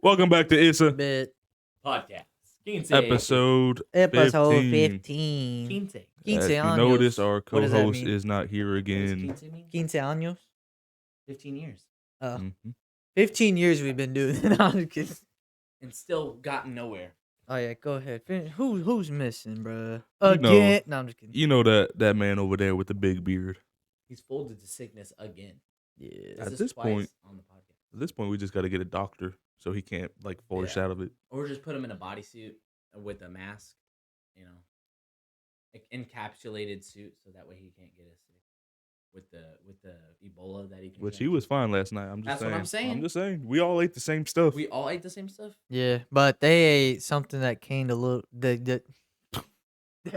Welcome back to ISSA Bit Podcast. 15. episode 15. 15. 15. As 15 you años. notice, our What does that co-host mean? is not here What does again. 15 mean? 15 años. 15 years. Mhm. 15 years we've been doing it. No, I'm just kidding. And still gotten nowhere. Oh yeah, go ahead. Finish. Who's missing, bruh? You know- Again? No, I'm just kidding. You know that man over there with the big beard. He's folded to sickness again. Yeah. At is this twice point- on the podcast. At this point, we just got to get a doctor so he can't force out of it. Or just put him in a bodysuit with a mask, encapsulated suit, so that way he can't get us sick with the Ebola that he can. Which he was fine last night. I'm just That's saying. what I'm saying. I'm just saying. We all ate the same stuff. We all ate the same stuff. Yeah, but they ate something that contained a little that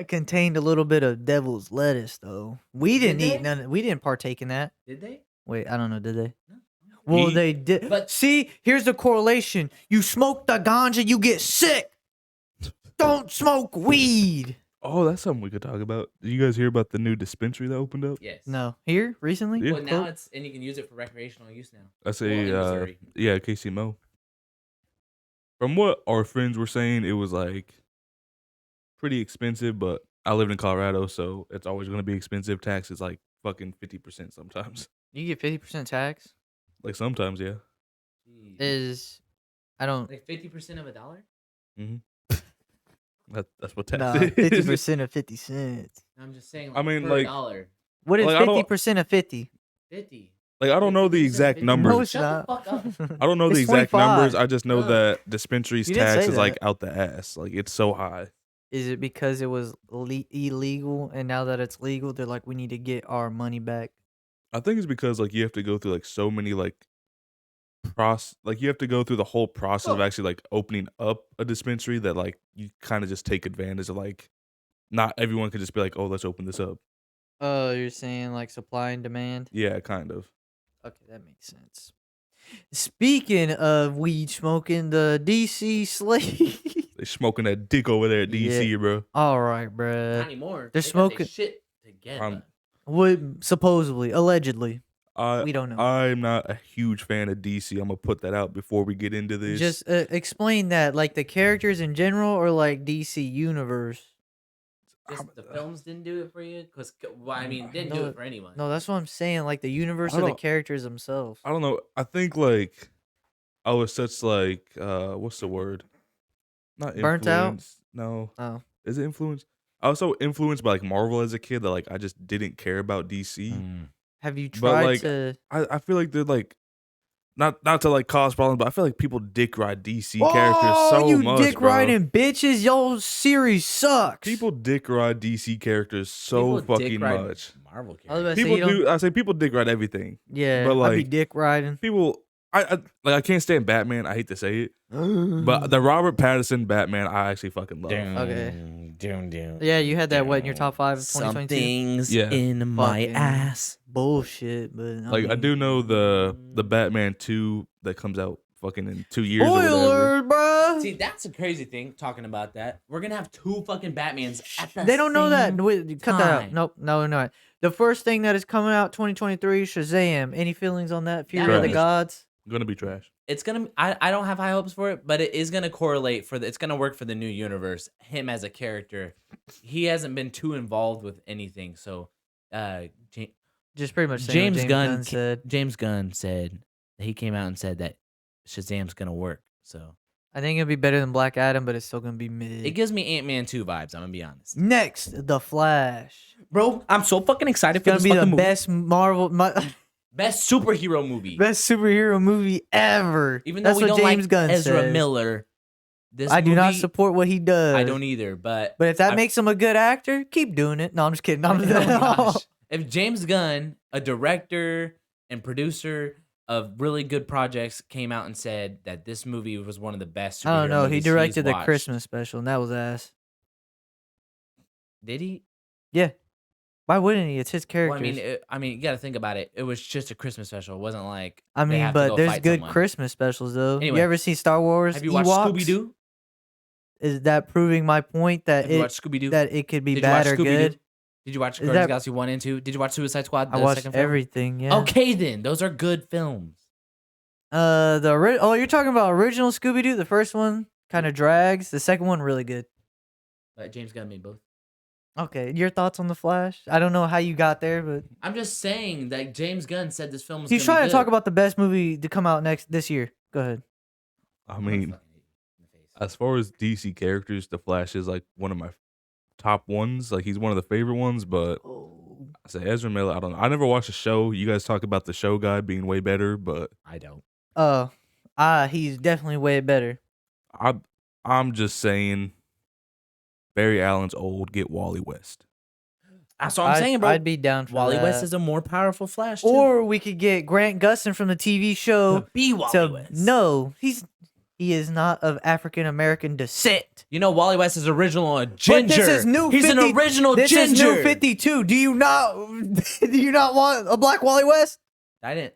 contained a little bit of devil's lettuce though. We didn't Did eat they? none. We didn't partake in that. Did they? Wait, I don't know. Did they? No. Well, He- they did. But- See, here's the correlation. You smoke the ganja, you get sick. Don't smoke weed. Oh, that's something we could talk about. Did you guys hear about the new dispensary that opened up? Yes. No, here recently. Yeah. Well, now it's and you can use it for recreational use now. That's Well, in a Missouri. yeah, Casey Mo. From what our friends were saying, it was pretty expensive, but I live in Colorado, so it's always going to be expensive. Tax is fucking 50% sometimes. You get 50% tax. Sometimes, yeah. Jeez. Is I don't. Like 50% of a dollar? That's what tax Nah, is. 50% of 50 cents. I'm just saying. I mean, per dollar. What is Like, I don't- 50% of 50? 50. I don't know the 50%, exact 50%. numbers. No, it's Shut not. the fuck up. I don't know the It's exact 25. numbers. I just know Ugh. that dispensaries You didn't tax say is that. out the ass. It's so high. Is it because it was illegal and now that it's legal, they're like, we need to get our money back? I think it's because you have to go through so many you have to go through the whole process of actually opening up a dispensary that you kind of just take advantage of not everyone could just be oh, let's open this up. Oh, you're saying like supply and demand? Yeah, kind of. Okay, that makes sense. Speaking of weed smoking, the DC slate. They smoking that dick over there at DC, bro. All right, Not bruh. anymore. they're They got smoking- their shit together. What supposedly, allegedly, I we don't know. I'm not a huge fan of DC. I'm gonna put that out before we get into this. Just explain that, like the characters in general, or like DC universe. Just the films didn't do it for you? Because, didn't do No, it for anyone. No, that's what I'm saying. Like the universe I or the don't- characters themselves. I don't know. I think I was such what's the word? Not Burnt out? influenced. No. Oh, Is it influence? I was so influenced by Marvel as a kid that I just didn't care about DC. have you But, tried to? I feel like they're not to cause problems, but I feel like people dick ride DC characters so you much. dick bro. riding bitches! Your series sucks. People dick ride DC characters so People dick fucking ride much. Marvel I was about to characters. say, People you don't- do. I say people dick ride everything. Yeah, but, I be dick riding. People, I can't stand Batman. I hate to say it, but the Robert Pattinson Batman, I actually fucking love. Okay. Yeah, you had that what in your top 5 of 2022? Something's Yeah. in my Fucking- ass. Bullshit, but I mean, do know the Batman 2 that comes out fucking in 2 years or whatever. Spoiler, bruh. See, that's a crazy thing, talking about that. We're going to have 2 fucking Batmans at the They don't know that. same Wait, cut that out. time. Nope, no. The first thing that is coming out 2023, Shazam. Any feelings on that? Fury of the Trash. Gods. Gonna be trash. It's gonna. I don't have high hopes for it, but it is gonna correlate for the. It's gonna work for the new universe. Him as a character, he hasn't been too involved with anything. So, Just pretty much saying James what Gunn said. James Gunn said he came out and said that Shazam's gonna work. So I think it'll be better than Black Adam, but it's still gonna be mid. it gives me Ant-Man 2 vibes. I'm gonna be honest, Next, The Flash. bro. I'm so fucking excited It's for gonna this be the fucking movie. best Marvel, Best superhero movie. best superhero movie ever. Even though That's we what don't James like Gunn Ezra says. Miller, this I do not movie, support what he does. I don't either. But But if that I- makes him a good actor, keep doing it. No, I'm just kidding. Oh I'm my just gosh. If James Gunn, a director and producer of really good projects, came out and said that this movie was one of the best superhero I don't know. He movies directed he's the watched. Christmas special, and that was ass. Did he? Yeah. Why wouldn't he? It's his character. Well, I mean, you got to think about it. It was just a Christmas special. It wasn't like I they mean, have to but go there's fight good someone. Christmas specials though. Anyway, you ever see Star Wars? Have you watched Ewoks? Scooby Doo? Is that proving my point that Have you watched Scooby Doo? that it could be Did you watch bad or Scooby-Doo? good? Did you watch Is Guardians of that- the Galaxy 1 and 2? Did you watch Suicide Squad? I The watched second film? everything. Yeah. Okay, then those are good films. You're talking about original Scooby Doo. The first one kind of drags. The second one really good. James Gunn made both. Okay, your thoughts on the Flash? I don't know how you got there, but I'm just saying that James Gunn said this film was. he's trying to talk about the best movie to come out this year. Go ahead. I mean, as far as DC characters, the Flash is like one of my top ones. Like he's one of the favorite ones, but I say Ezra Miller. I don't know. I never watched the show. You guys talk about the show guy being way better, but I don't. He's definitely way better. I'm just saying, Barry Allen's old. Get Wally West. That's what I'm saying, bro. I'd be down for Wally that. West is a more powerful Flash, too. Or we could get Grant Gustin from the TV show To be Wally West. No, he is not of African American descent. You know, Wally West is original ginger. But this is new. He's an original this ginger. This is new 52. Do you not want a black Wally West? I didn't.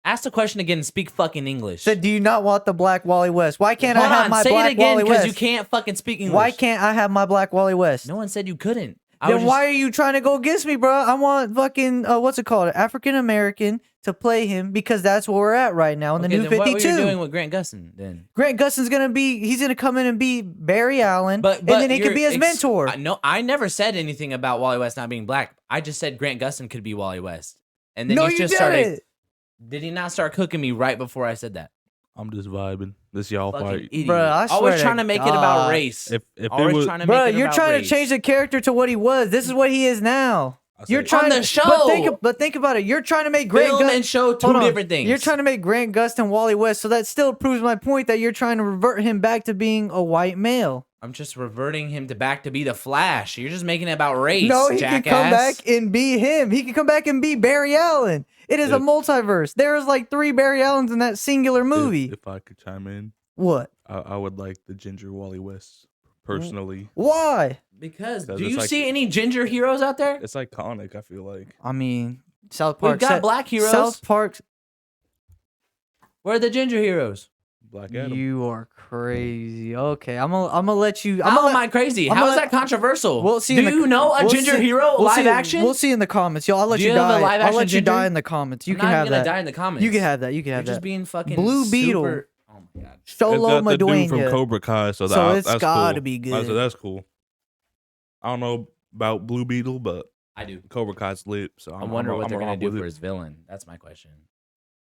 Ask the question again and speak fucking English. Said, do you not want the black Wally West? Why can't I have my say black it again, Wally West? because you can't fucking speak English. Why can't I have my black Wally West? No one said you couldn't. Then why are you trying to go against me, bro? I want fucking what's it called, African American to play him because that's where we're at right now in the new 52. What were you doing with Grant Gustin then? Grant Gustin's he's gonna come in and be Barry Allen, and then he could be his mentor. No, I never said anything about Wally West not being black. I just said Grant Gustin could be Wally West, and then he just started. Did he not start cooking me right before I said that? I'm just vibing. This y'all Fucking fight. Idiot. Bruh, I swear always to trying to make it about race. If it always was, trying to make it Bruh, you're about trying race. to change the character to what he was. This is what he is now. You're trying on the to, show. But think about it. You're trying to make Grant Film and show two different things. You're trying to make Grant Gustin Wally West, so that still proves my point that you're trying to revert him back to being a white male. I'm just reverting him back to be the Flash. You're just making it about race. No, he jackass. can come back and be him. He can come back and be Barry Allen. It is a multiverse. There is like 3 Barry Allens in that singular movie. If I could chime in, what? I would like the ginger Wally West personally. Why? Because do it's you like- see any ginger heroes out there? It's iconic. I feel like. I mean, South Park. We've got black heroes. South Park. Where are the ginger heroes? Black Adam. You are crazy. Okay, I'm gonna let you. How am I crazy? How is that controversial? We'll see. Do you know a ginger hero live action? We'll see in the comments, y'all. I'll let Do you you have a die. live I'll action let you ginger? die in the comments. You I'm can not have gonna that. die in the comments. You can have that. You can You're have just that. being fucking Blue Beetle. super- Oh my god. Solo It's got the dude from Maduena. Cobra Kai, so So that's it's gotta cool. be good. I said, that's cool. I don't know about Blue Beetle, but I do. Cobra Kai's lit. So I wonder what they're gonna rock do with for it. his villain. That's my question.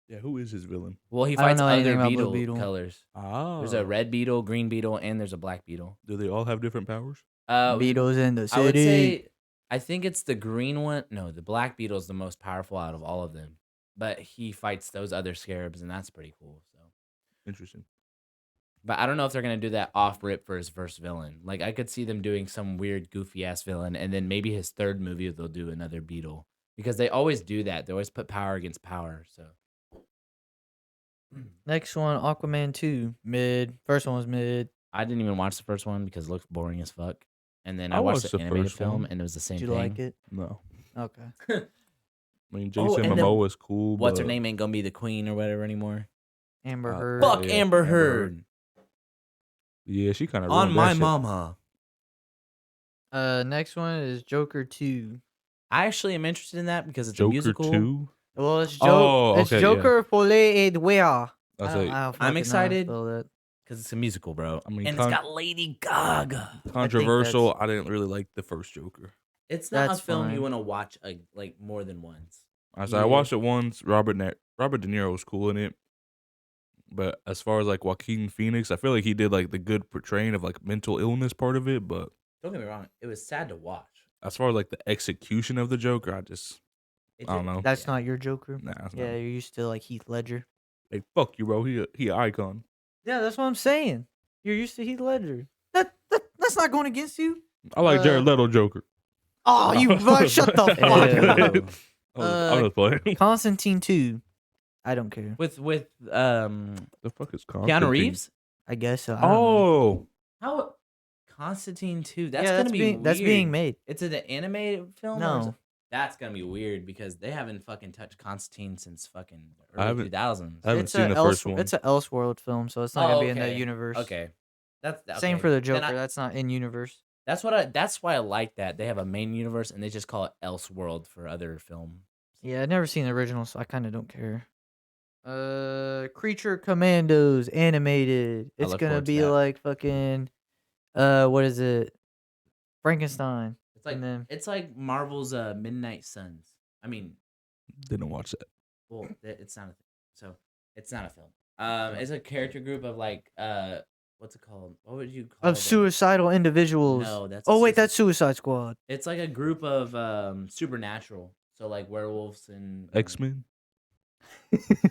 Yeah, who is his villain? Well, he I don't fights know anything other about Blue beetle Beetle. colors. Ah, There's a red beetle, green beetle, and there's a black beetle. Do they all have different powers? Beetles in the city. I would say I think it's the green one. No, the black beetle is the most powerful out of all of them. But he fights those other scarabs, and that's pretty cool. So, Interesting. but I don't know if they're gonna do that off rip for his first villain. Like I could see them doing some weird, goofy ass villain, and then maybe his third movie they'll do another beetle because they always do that. They always put power against power. So Next one, Aquaman 2, mid. First one was mid. I didn't even watch the first one because it looked boring as fuck. And then I I watched watched the the animated first film, one. and it was the same Did you thing. like it? No. Okay. I mean, Oh, Jason and then Momoa is cool. What's her but- name ain't gonna be the queen or whatever anymore. Amber Heard. Fuck yeah, Amber Amber Heard. Yeah, she kind of On my mama. Next one is Joker 2. I actually am interested in that because it's a Joker musical. 2. Well, it's okay, yeah. Joker Folle et Dwea. I say I'm excited. Because Because it's a musical, bro. I mean, and it's got Lady Gaga. controversial. I didn't really like the first Joker. It's not That's a film fine. you want to watch like more than once. I said Yeah. I watched it once. Robert De Niro was cool in it, but as far as like Joaquin Phoenix, I feel like he did like the good portraying of like mental illness part of it. But Don't get me wrong, it was sad to watch. as far as like the execution of the Joker, I don't know. that's not your Joker. Nah, it's Yeah, not. you're used to like Heath Ledger. Hey, fuck you, bro. He an icon. Yeah, that's what I'm saying. You're used to Heath Ledger. That's not going against you. I like Jared Leto Joker. Oh, you shut the fuck up. Ew. I'm just playing. Constantine 2. I don't care. With The fuck is Constantine? Keanu Reeves? I guess so. I don't know. Oh, How Constantine 2? That's Yeah, gonna be weird. that's being made. It's an animated film? No. Or is it- That's gonna be weird because they haven't fucking touched Constantine since fucking I early haven't- 2000s. I haven't It's seen a the first one. It's an Elseworld film, so it's not gonna be in the universe. Okay. That's Same okay. for the Then Joker. That's not in universe. That's why I like that. They have a main universe and they just call it Elseworld for other film. Yeah, I've never seen the original, so I kind of don't care. Creature Commandos animated. I It's look gonna forward to be that. like fucking what is it? Frankenstein. It's like Marvel's Midnight Suns. I mean, Didn't watch that. well, it's not a thing. So it's not a film. It's a character group of like what's it called? What would you call Of them? suicidal individuals. No, that's a Oh wait, Suicide- that's Suicide Squad. It's like a group of supernatural. So like werewolves and X-Men?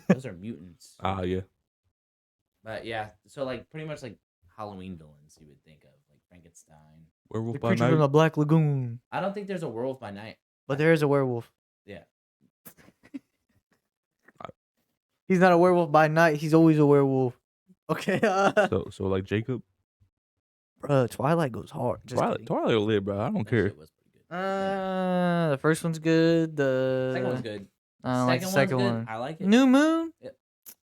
those are mutants. Ah, yeah. But yeah, so like pretty much like Halloween villains you would think of, like Frankenstein. Werewolf The by creature Night? from the Black Lagoon. I don't think there's a werewolf by night. But there is a werewolf. Yeah. He's not a werewolf by night. He's always a werewolf. Okay. So like Jacob? Bruh, Twilight goes hard. Just kidding. Twilight will live, bro. I don't That care. shit was pretty good. The first one's good. The Second one's good. I don't like the one's second good. one. I like it. New Moon. Yep.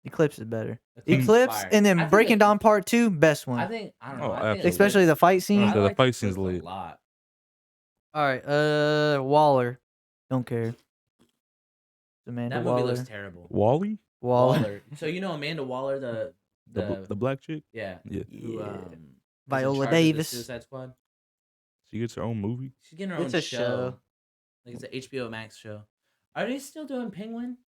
Eclipse is better. Eclipse is Eclipse fire. and I then think Breaking it- Dawn Part 2, best one. I think I don't know. Oh, I think absolutely. Especially the fight scene. Yeah, I the like fight scene's Eclipse lit. a lot. All right. Waller. Don't care. Amanda That movie Waller. looks terrible. Wally? Waller. So you know Amanda Waller, The black chick? yeah, Yeah. who, Yeah. was in Viola charge of the Davis. Suicide Squad. She gets her own movie? She's getting her It's own a show. Like it's an HBO Max show. Are they still doing Penguin?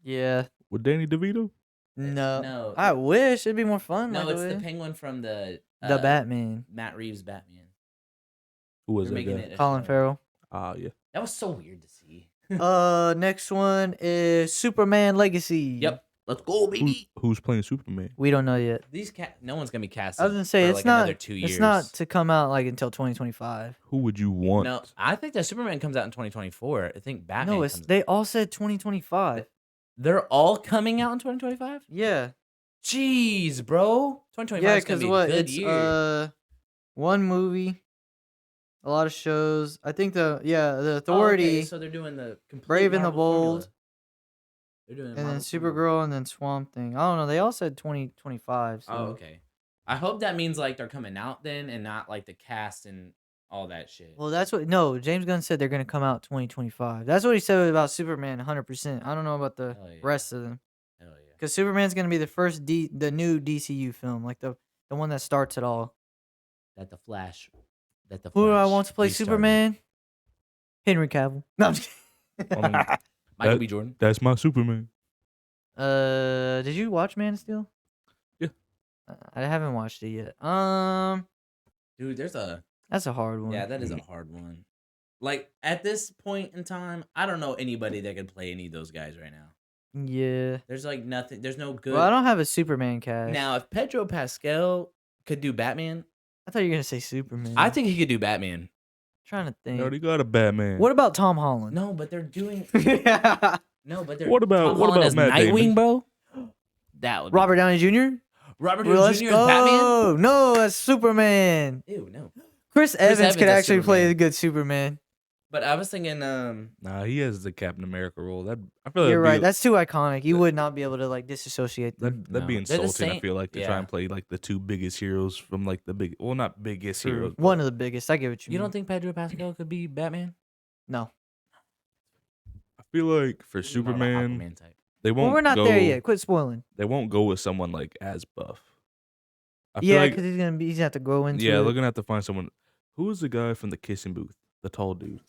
Yeah. With Danny DeVito? No. No. I wish it'd be more fun. No, like it's the the way. Penguin from the Batman. Matt Reeves Batman. Who was They're that making guy? it a Colin show. Farrell. Ah, yeah. That was so weird to see. Next one is Superman Legacy. Yep. Let's go, baby. Who's playing Superman? We don't know yet. No one's gonna be cast. I was gonna say for it's like not. another 2 years. It's not to come out like until 2025. Who would you want? No, I think that Superman comes out in 2024. I think Batman. No, it's comes- they all said 2025. They're all coming out in 2025. Yeah. Jeez, bro. 2025 Yeah, is gonna because be a what? good It's year. one movie, a lot of shows. I think the Oh, Authority, okay, so they're doing the complete Brave and the Marvel Bold, formula. They're doing and then Marvel formula. Supergirl, and then Swamp Thing. I don't know. They all said 2025. So. Oh, okay. I hope that means like they're coming out then, and not like the cast and all that shit. Well, that's what. No, James Gunn said they're gonna come out 2025. That's what he said about Superman. 100%. I don't know about the Hell yeah. rest of them. Hell yeah. Because Superman's gonna be the first the new DCU film, like the one that starts it all. That the Flash. Who do I want to play restarted. Superman? Henry Cavill. No, I'm just kidding. I mean, Michael That- B. Jordan. That's my Superman. Did you watch Man of Steel? Yeah. I haven't watched it yet. Dude, there's a That's a hard one. yeah, that is a hard one. Like at this point in time, I don't know anybody that could play any of those guys right now. Yeah. There's like nothing. There's no good. Well, I don't have a Superman cast. Now, if Pedro Pascal could do Batman, I thought you were gonna say Superman. I think he could do Batman. trying to They think. already got a Batman. What about Tom Holland? No, but they're doing. Yeah. No, but they're. What about- Tom what Holland about as Matt Nightwing, Damon? bro? That would be- Robert Downey Jr. Robert Well, Downey let's Jr. as Batman. go. No, that's Superman. Ew, no. Chris Evans Evans could as actually play Superman. a good Superman. But I was thinking, Nah, he has the Captain America role. That I feel like You're that'd right. be, That's too iconic. You would not be able to like disassociate them. that'd be No. They're the insulting. I same- feel like to try yeah. and play like the two biggest heroes from like the big, well, not biggest heroes. One but of the biggest. I get what you you mean. don't think Pedro Pascal could be Batman? No. I feel like for He's more of an Superman, Aquaman type. they won't. Well, we're not go, there yet. Quit spoiling. They won't go with someone like as buff. I feel Yeah, like because he's gonna have to grow into. yeah, it. they're gonna have to find someone. Who is the guy from the kissing booth? The tall dude.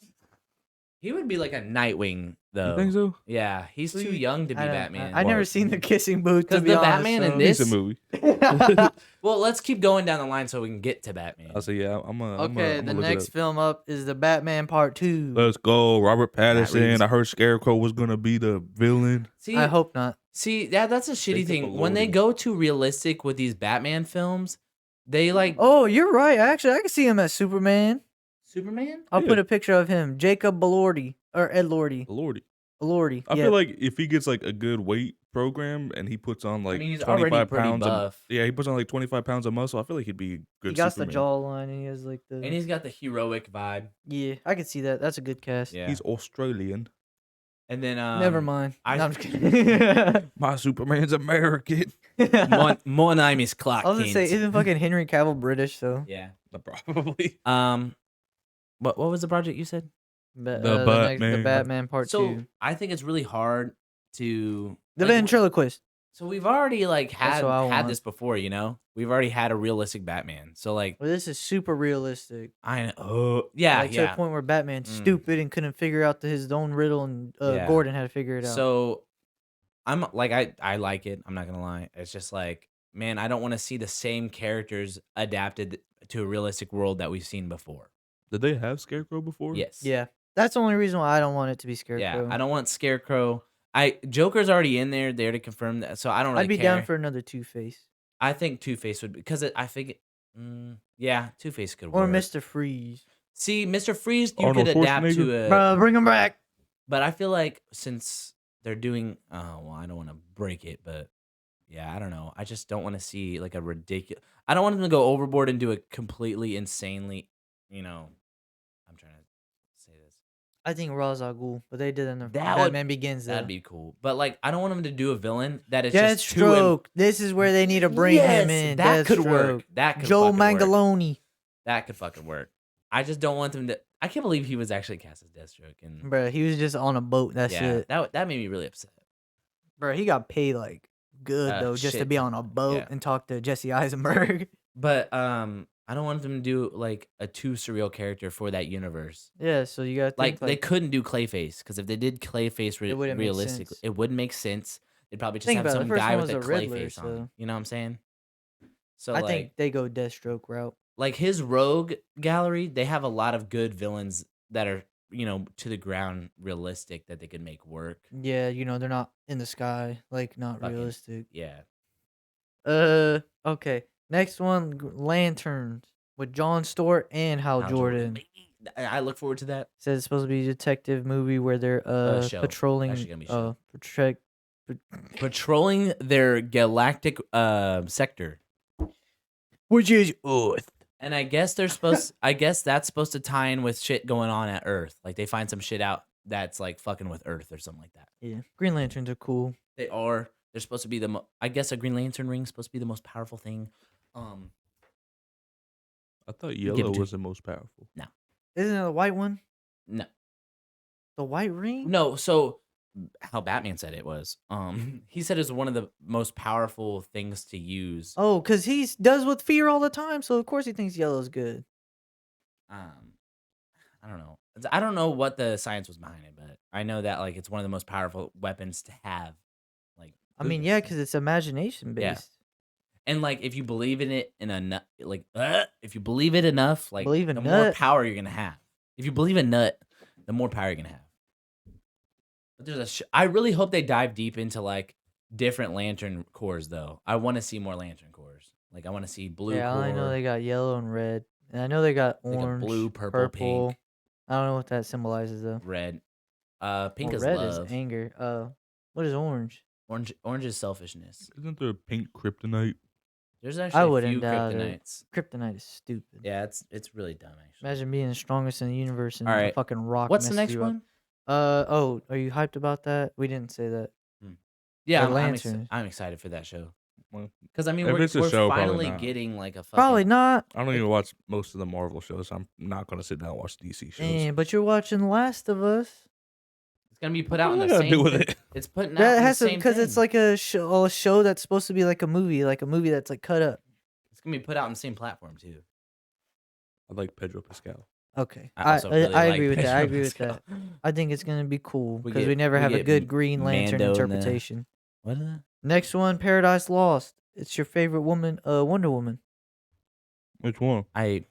He would be like a Nightwing, though. You think so? Yeah, he's too Well, young to be I don't- Batman. I never What? seen the kissing booth. To Because be the honest, Batman in so- this- Decent movie. Well, let's keep going down the line so we can get to Batman. I'll say yeah. I'm a. Okay, the next film up is the Batman Part 2. Let's go, Robert Reeves. Pattinson. I heard Scarecrow was gonna be the villain. See, I hope not. that's a shitty Think of thing. the When they Lordy. go too realistic with these Batman films, they like Oh, you're right. Actually, I can see him as Superman. Superman. I'll Yeah. put a picture of him. Jacob Elordi or Ed Lordy. Lordy. Elordi. I yeah. feel like if he gets like a good weight program and he puts on like I mean, he's already 25 pretty pounds. buff, Yeah, he puts on like 25 pounds of muscle. I feel like he'd be a good. he got Superman. the jawline and he has like the. and he's got the heroic vibe. Yeah, I can see that. That's a good cast. Yeah, He's Australian. and then Never mind. I- No, I'm just kidding. My Superman's American. my name is Clark I was gonna say, Kent. isn't fucking Henry Cavill British though? Yeah. Probably. What was the project you said? But, The the Batman. Batman Part So 2. I think it's really hard to The like, ventriloquist. so we've already like That's what I had want. this before, you know? We've already had a realistic Batman. So like Well, this is super realistic. yeah, Like to the point where Batman's stupid and couldn't figure out his own riddle, and Yeah. Gordon had to figure it out. So I'm like I like it. I'm not gonna lie. It's just like, man, I don't want to see the same characters adapted to a realistic world that we've seen before. Did they have Scarecrow before? Yes. Yeah, that's the only reason why I don't want it to be Scarecrow. Yeah. I don't want Scarecrow. Joker's already in there to confirm that. So I don't really I'd be care. down for another Two-Face. I think Two-Face would be because I think yeah, Two-Face could Or work. Mr. Freeze. See, Mr. Freeze, you Arnold could adapt to Schwarzenegger? a. Bro, bring him back. But I feel like since they're doing, well, I don't want to break it, but yeah, I don't know. I just don't want to see like a ridiculous. I don't want them to go overboard and do a completely insanely, I'm trying to say this. I think Ra's al Ghul, but they did it in the That would- Batman Begins. That'd be cool. But like, I don't want them to do a villain that is just too. Deathstroke. This is where they need to bring him Yes, in. that could work. Deathstroke. That could Joe fucking work. Mangaloni. That could fucking work. I just don't want them to. I can't believe he was actually cast as Deathstroke. And Bro, he was just on a boat. That's yeah, it. that made me really upset. Bro, he got paid like good though, just to shit be ton. on a boat Yeah. and talk to Jesse Eisenberg. But I don't want them to do like a too surreal character for that universe. Yeah, so you got Like they couldn't do Clayface because if they did Clayface It wouldn't make realistically, sense. it wouldn't make sense. They'd probably just Think have about it, some the first guy one with a was a Riddler, Clayface on. so- You know what I'm saying? So I like, think they go Deathstroke route. like his rogue gallery, they have a lot of good villains that are to the ground realistic that they could make work. Yeah, they're not in the sky, like not Fucking- realistic. Yeah. Okay. Next one, Lanterns with Jon Stewart and Hal Jordan. I look forward to that. Says it's supposed to be a detective movie where they're Show. patrolling Actually gonna be show. patrolling Patrolling their galactic sector. which is Earth. And I guess they're supposed. I guess that's supposed to tie in with shit going on at Earth. Like they find some shit out that's like fucking with Earth or something like that. Yeah. Green Lanterns are cool. They are. They're supposed to be the. I guess a Green Lantern ring is supposed to be the most powerful thing. I thought Give it yellow to- was the most powerful. Isn't it the white one? No. The white ring? No. So how Batman said it was. He said it's one of the most powerful things to use. Oh, because he does with fear all the time, so of course he thinks yellow's good. I don't know. I don't know what the science was behind it, but I know that like it's one of the most powerful weapons to have. Like, I mean, yeah, because it's imagination Yeah. based. and like if you believe in it if you believe it enough, like Believe in the more nut. power you're gonna have. If you believe in nut, the more power you're gonna have. But there's I really hope they dive deep into like different lantern cores though. I want to see more lantern cores. Like I want to see blue. Yeah, I core. only know they got yellow and red. And I know they got Like a orange, blue, purple, pink. I don't know what that symbolizes though. red. Pink Well, is red love. is anger. What is orange? Orange is selfishness. Isn't there a pink kryptonite? There's actually a wouldn't few doubt it. kryptonites. Kryptonite is stupid. Yeah, it's really dumb actually. Imagine being the strongest in the universe and All a right. fucking rock. What's the messes next you up. one? Oh, are you hyped about that? We didn't say that. Yeah, The I'm Lanterns. excited for that show. Well, Because I mean, If we're it's a show, probably finally not. getting like a fucking, Probably not. I don't even watch most of the Marvel shows. So I'm not gonna sit down and watch DC shows. But you're watching Last of Us. It's gonna be put out in What the does that same. do with thing. it? It's putting out That in has the to same because it's thing. like a show that's supposed to be like a movie that's like cut up. It's gonna be put out on the same platform too. I like Pedro Pascal. Okay, I also really I like agree with that. I Pedro agree with Pascal. that. I think it's gonna be cool We because get- we never we have a get good Green Lantern Mando in the- interpretation. What is that? Next one, Paradise Lost. It's your favorite woman, Wonder Woman. Which one? I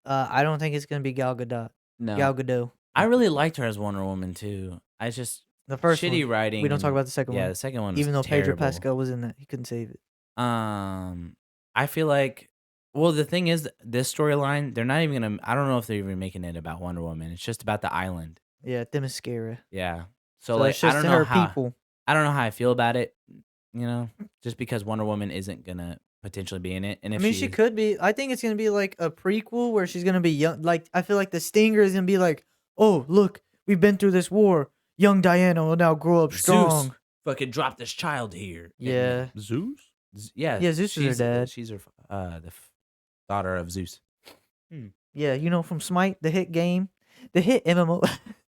I don't think it's gonna be Gal Gadot. no. Gal Gadot. I really liked her as Wonder Woman too. I just The first shitty one. writing. We don't talk and- about the second Yeah, one. the second one. Was Even though Pedro terrible. Pascal was in that, he couldn't save it. I feel like, well, the thing is, this storyline, they're not even gonna. I don't know if they're even making it about Wonder Woman. It's just about the island. Yeah, Themyscira. Yeah. So, So like, it's just I don't to know her how. people. I don't know how I feel about it. You know, just because Wonder Woman isn't gonna potentially be in it, and I if mean, she could be. I think it's gonna be like a prequel where she's gonna be young. Like, I feel like the Stinger is gonna be like, "Oh, look, we've been through this war. Young Diana will now grow up strong." Zeus fucking dropped this child here. Yeah, Zeus? Yeah. Yeah, Zeus is her dad. She's her daughter of Zeus. yeah. From Smite, the hit game, the hit MMO.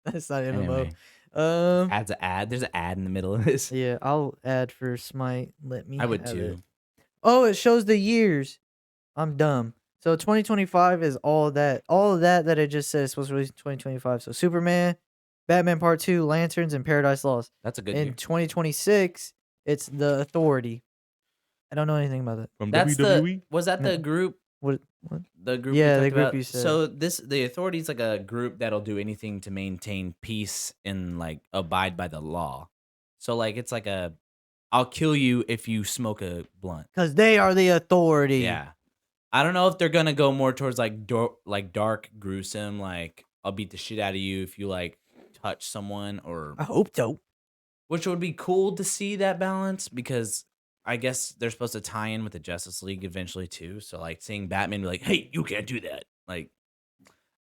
That's not MMO. Adds an ad. There's an ad in the middle of this. Yeah, I'll add for Smite. Let me. I would have too. it. Oh, it shows the years. I'm dumb. So 2025 is all that. All of that it just says was released in 2025. So Superman, Batman Part 2, Lanterns, and Paradise Lost. That's a good In year. 2026, it's The Authority. I don't know anything about that. From That's WWE. was that the group? What? The group. Yeah, we the talked group about? you said. So the Authority's like a group that'll do anything to maintain peace and like abide by the law. So like it's like I'll kill you if you smoke a blunt. Because they are the authority. Yeah. I don't know if they're gonna go more towards like dark, gruesome, like I'll beat the shit out of you if you like touch someone, or I hope so. which would be cool to see that balance, because I guess they're supposed to tie in with the Justice League eventually too. So like seeing Batman be like, "Hey, you can't do that." Like,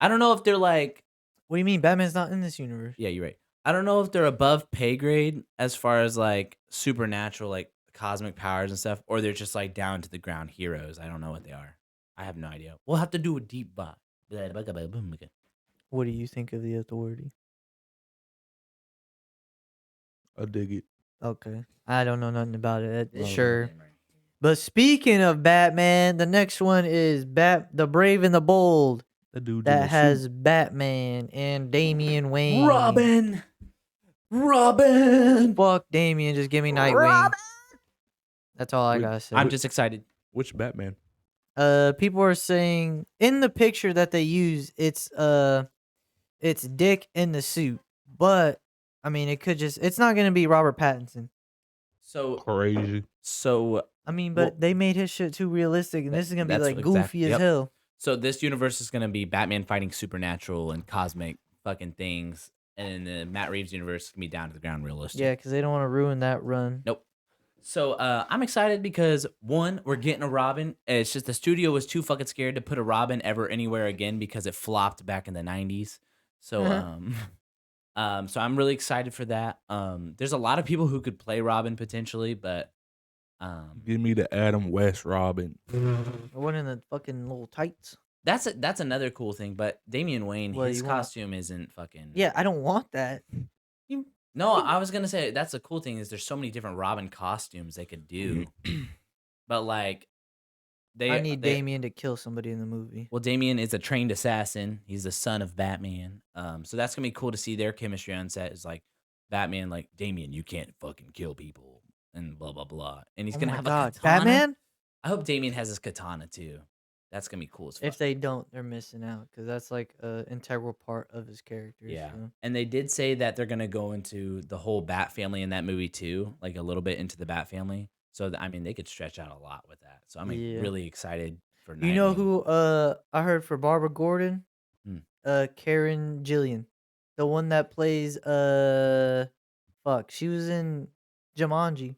I don't know if they're like, What do you mean? Batman's not in this universe. yeah, you're right. I don't know if they're above pay grade as far as like supernatural, like cosmic powers and stuff, or they're just like down to the ground heroes. I don't know what they are. I have no idea. We'll have to do a deep dive. What do you think of the authority? I dig it. Okay. I don't know nothing about it. Well, Sure. But speaking of Batman, the next one is The Brave and the Bold. That dude That has Batman and Damian Wayne. Robin. Fuck Damian, just give me Nightwing. That's all I Wait, gotta say. I'm just excited. Which Batman? People are saying in the picture that they use, it's Dick in the suit, but I mean, it's not gonna be Robert Pattinson. Crazy. I mean, Well, but they made his shit too realistic, and this is gonna be that's like exactly- goofy as yep. hell. So this universe is gonna be Batman fighting supernatural and cosmic fucking things, and in the Matt Reeves universe, it's gonna be down to the ground realistic. Yeah, because they don't want to ruin that run. Nope. So I'm excited because one, we're getting a Robin. It's just the studio was too fucking scared to put a Robin ever anywhere again because it flopped back in the 90s. So so I'm really excited for that. There's a lot of people who could play Robin potentially, but Give me the Adam West Robin. The one in the fucking little tights. that's another cool thing. But Damian Wayne, What do his you want? costume isn't fucking. Yeah, I don't want that. No, I was gonna say that's the cool thing is there's so many different Robin costumes they could do, but like I need Damian to kill somebody in the movie. Well, Damian is a trained assassin. He's the son of Batman. So that's gonna be cool to see their chemistry on set. Is like Batman, like Damian, you can't fucking kill people, and blah blah blah. And he's Oh gonna my have God, a katana. Batman? I hope Damian has his katana too. That's gonna be cool as fuck. If they don't, they're missing out because that's like an integral part of his character. Yeah. So. And they did say that they're gonna go into the whole Bat family in that movie too, like a little bit into the Bat family. So I mean, they could stretch out a lot with that. So I'm Yeah. really excited for. You know Nightwing. who I heard for Barbara Gordon? Karen Gillian. The one that plays she was in Jumanji.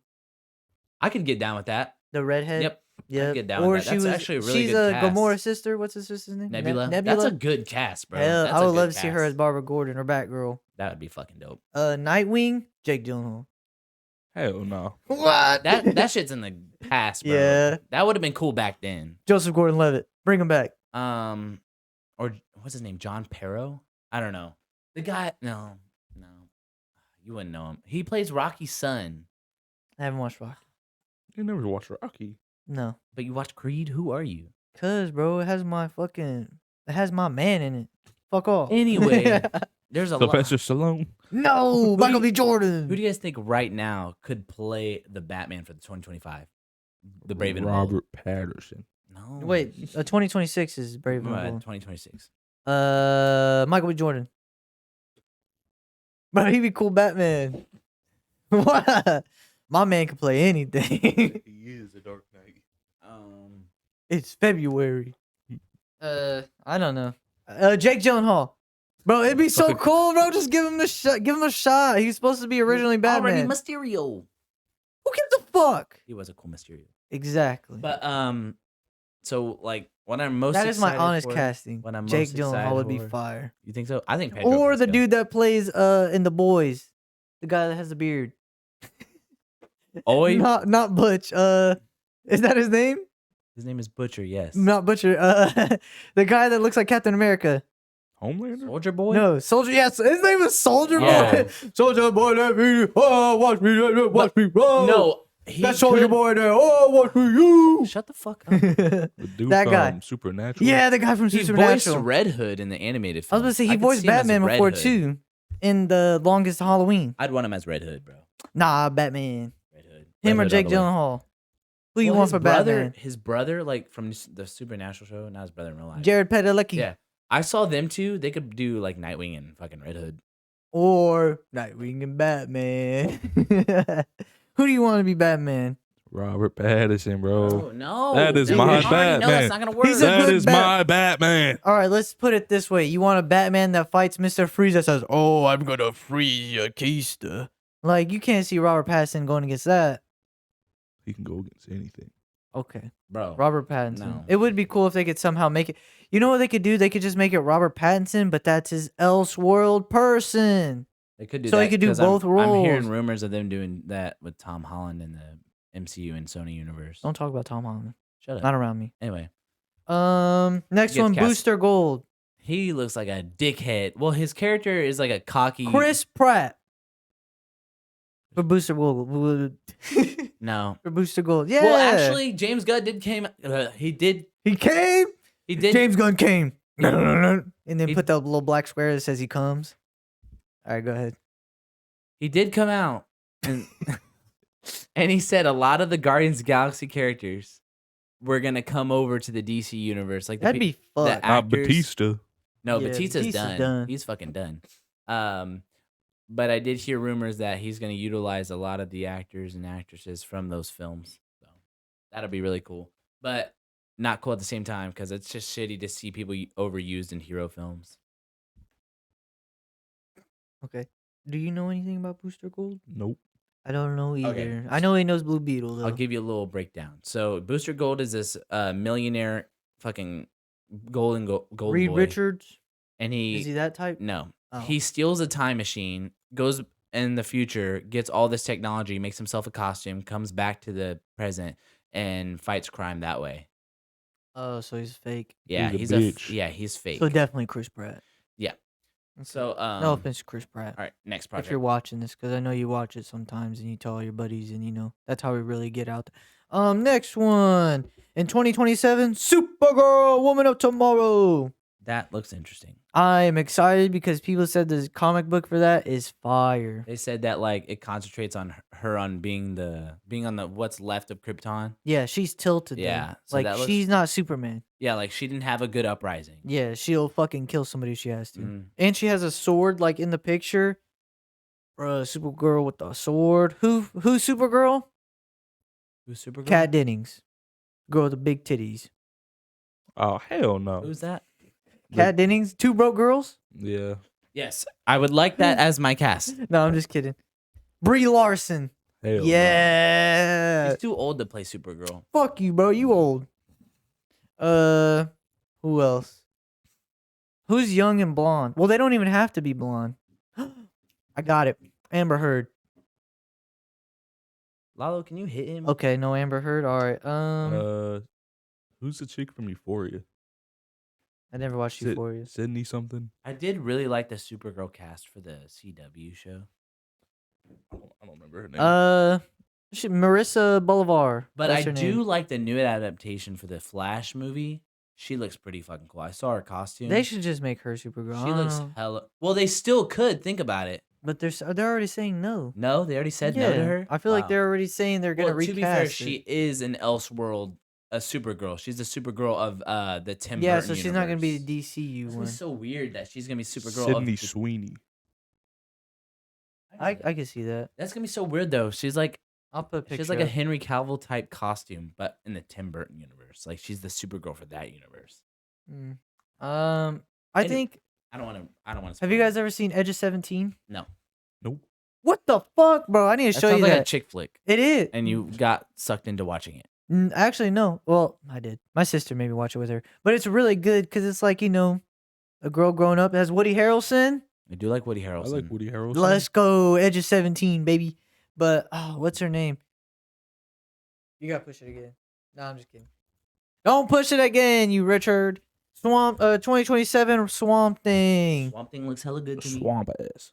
I could get down with that. The redhead. Yep. Yeah. get down with Or that. she That's was actually a really she's good cast. Gamora's sister. What's his sister's name? Nebula. Nebula. That's a good cast, bro. Hell, That's I a would good love to see her cast. as Barbara Gordon or Batgirl. That would be fucking dope. Nightwing, Jake Gyllenhaal. Hell no. What? That shit's in the past, bro. Yeah. That would have been cool back then. Joseph Gordon-Levitt, bring him back. Or what's his name? John Perro? I don't know. The guy. No. You wouldn't know him. He plays Rocky's son. I haven't watched Rocky. You never watched Rocky. No, But you watched Creed? Who are you? cause bro, it has my man in it. Fuck off. Anyway, there's a lot. Sylvester Stallone. No, Michael B. Who Jordan. do you guys think right now could play the Batman for the 2025? The Brave and the Bold. Robert Patterson. No. Wait, 2026 is Brave and the Bold. 2026. Michael B. Jordan. Bro, he'd be cool Batman. What? My man can play anything. He is a Dark Knight. It's February. I don't know. Jake Gyllenhaal. Bro, it'd be so Fucking- cool, bro. Just give him the shot. Give him a shot. He's supposed to be originally Batman. Already Mysterio. Who gives a fuck? He was a cool Mysterio. Exactly. But so like what I'm most that is my excited honest for- casting. what I'm Jake most Gyllenhaal excited would be for- fire. You think so? I think Pedro Or the Pascal. dude that plays in The Boys, the guy that has the beard. Oi. Not Butch. Is that his name? His name is Butcher. Yes. Not Butcher. The guy that looks like Captain America. Homelander? Soldier Boy. No, Soldier. Yes, his name was Soldier Yeah. Boy. Soldier Boy, let me. Oh, watch me, watch me. Oh, No, he that Soldier could- Boy there. Oh, watch me, you. Shut the fuck up. The dude That from guy. Supernatural. Yeah, the guy from He voiced Supernatural. Red Hood in the animated I was film. gonna say he could voiced see him as Batman Red before Hood. too, in the longest Halloween. I'd want him as Red Hood, bro. Nah, Batman. Red Hood. Him Red or Hood Jake all the way. Gyllenhaal. Who you Well, want his for brother, Batman? His brother, like from the Supernatural show, not his brother in real life. Jared Padalecki. Yeah, I saw them two. They could do like Nightwing and fucking Red Hood. Or Nightwing and Batman. Who do you want to be Batman? Robert Pattinson, bro. Oh no, That is we my already know Batman. that's not gonna work. He's a That good is Bat- my Batman. All right, let's put it this way. You want a Batman that fights Mr. Freeze that says, "Oh, I'm gonna free your keister." Like, you can't see Robert Pattinson going against that. He can go against anything. Okay. bro. Robert Pattinson. No. It would be cool if they could somehow make it. You know what they could do? They could just make it Robert Pattinson, but that's his Elseworld person. They could do So that. he could do 'cause I'm- both I'm hearing roles. rumors of them doing that with Tom Holland in the MCU and Sony universe. Don't talk about Tom Holland. Shut up. Not around me. Anyway, Next Gets one, cast. Booster Gold. he looks like a dickhead. Well, his character is like a cocky. Chris Pratt. For Booster Gold. No. For Booster Gold. Yeah. Well, actually, James Gunn did came. He did. he came. He did. James Gunn came. And then He- put the little black square that says he comes. All right, go ahead. He did come out, and and he said a lot of the Guardians of the Galaxy characters were gonna come over to the DC universe. Like the That'd be fun. the Not actors- Batista. No, Yeah, Batista's Batista's done. done. He's fucking done. But I did hear rumors that he's going to utilize a lot of the actors and actresses from those films. So that'll be really cool. But not cool at the same time because it's just shitty to see people overused in hero films. Okay. Do you know anything about Booster Gold? Nope. I don't know either. Okay. I know he knows Blue Beetle though. I'll give you a little breakdown. So Booster Gold is this millionaire fucking gold Reed boy. Richards. And Is he that type? No. Oh. He steals a time machine, goes in the future, gets all this technology, makes himself a costume, comes back to the present, and fights crime that way. Oh, so he's fake. Yeah, He's a bitch. he's fake. So definitely Chris Pratt. Yeah. Okay. So no offense to Chris Pratt. all right, next If you're project. watching this, because I know you watch it sometimes and you tell all your buddies, and you know that's how we really get out there. Next one in 2027, Supergirl, Woman of Tomorrow. That looks interesting. I am excited because people said the comic book for that is fire. They said that like it concentrates on her on being on the what's left of Krypton. Yeah, she's tilted. though. Yeah, so like that looks- she's not Superman. Yeah, like she didn't have a good uprising. Yeah, she'll fucking kill somebody if she has to. Mm. And she has a sword like in the picture. Supergirl with the sword. Who's Supergirl? Who's Supergirl? Kat Dennings. Girl with the big titties. Oh hell no. Who's that? Kat Dennings, Two Broke Girls? Yeah. Yes, I would like that as my cast. No, I'm just kidding. Brie Larson. Hell no. Yeah. She's too old to play Supergirl. Fuck you, bro. You old. Who else? Who's young and blonde? Well, they don't even have to be blonde. I got it. Amber Heard. Lalo, can you hit him? Okay, no Amber Heard. All right. Who's the chick from Euphoria? I never watched Euphoria. Sydney something. I did really like the Supergirl cast for the CW show. I don't remember her name. Marissa Bolivar. But That's I her do name. like the new adaptation for the Flash movie. She looks pretty fucking cool. I saw her costume. They should just make her Supergirl. She I don't looks know. hella. Well, they still could think about it. But they're already saying no. No, they already said no to her. I feel like Wow. they're already saying they're gonna Well, recast to be fair, it. she is an Elseworld, a Supergirl. She's the Supergirl of the Tim Yeah, Burton so she's not gonna be universe. the DCU It's one. gonna be so weird that she's gonna be Supergirl. Sydney of the, Sweeney. I can see that. That's gonna be so weird though. She's like I'll put a picture. she's like a up. Henry Cavill type costume, but in the Tim Burton universe. Like she's the Supergirl for that universe. Mm. I Any- think. I don't want to. Have you guys ever seen Edge of 17? No. Nope. What the fuck, bro? I need to That show sounds you like a that. chick flick, It is. and you got sucked into watching it. Actually, no. Well, I did. My sister made me watch it with her, but it's really good because it's like a girl growing up. It has Woody Harrelson. I do like Woody I Harrelson. like Woody Harrelson. Let's go, Edge of 17, baby. But what's her name? You gotta push it again. No, I'm just kidding. Don't push it again, you Richard. Swamp 2027 Swamp Thing. Swamp Thing looks hella good to me. Swamp ass.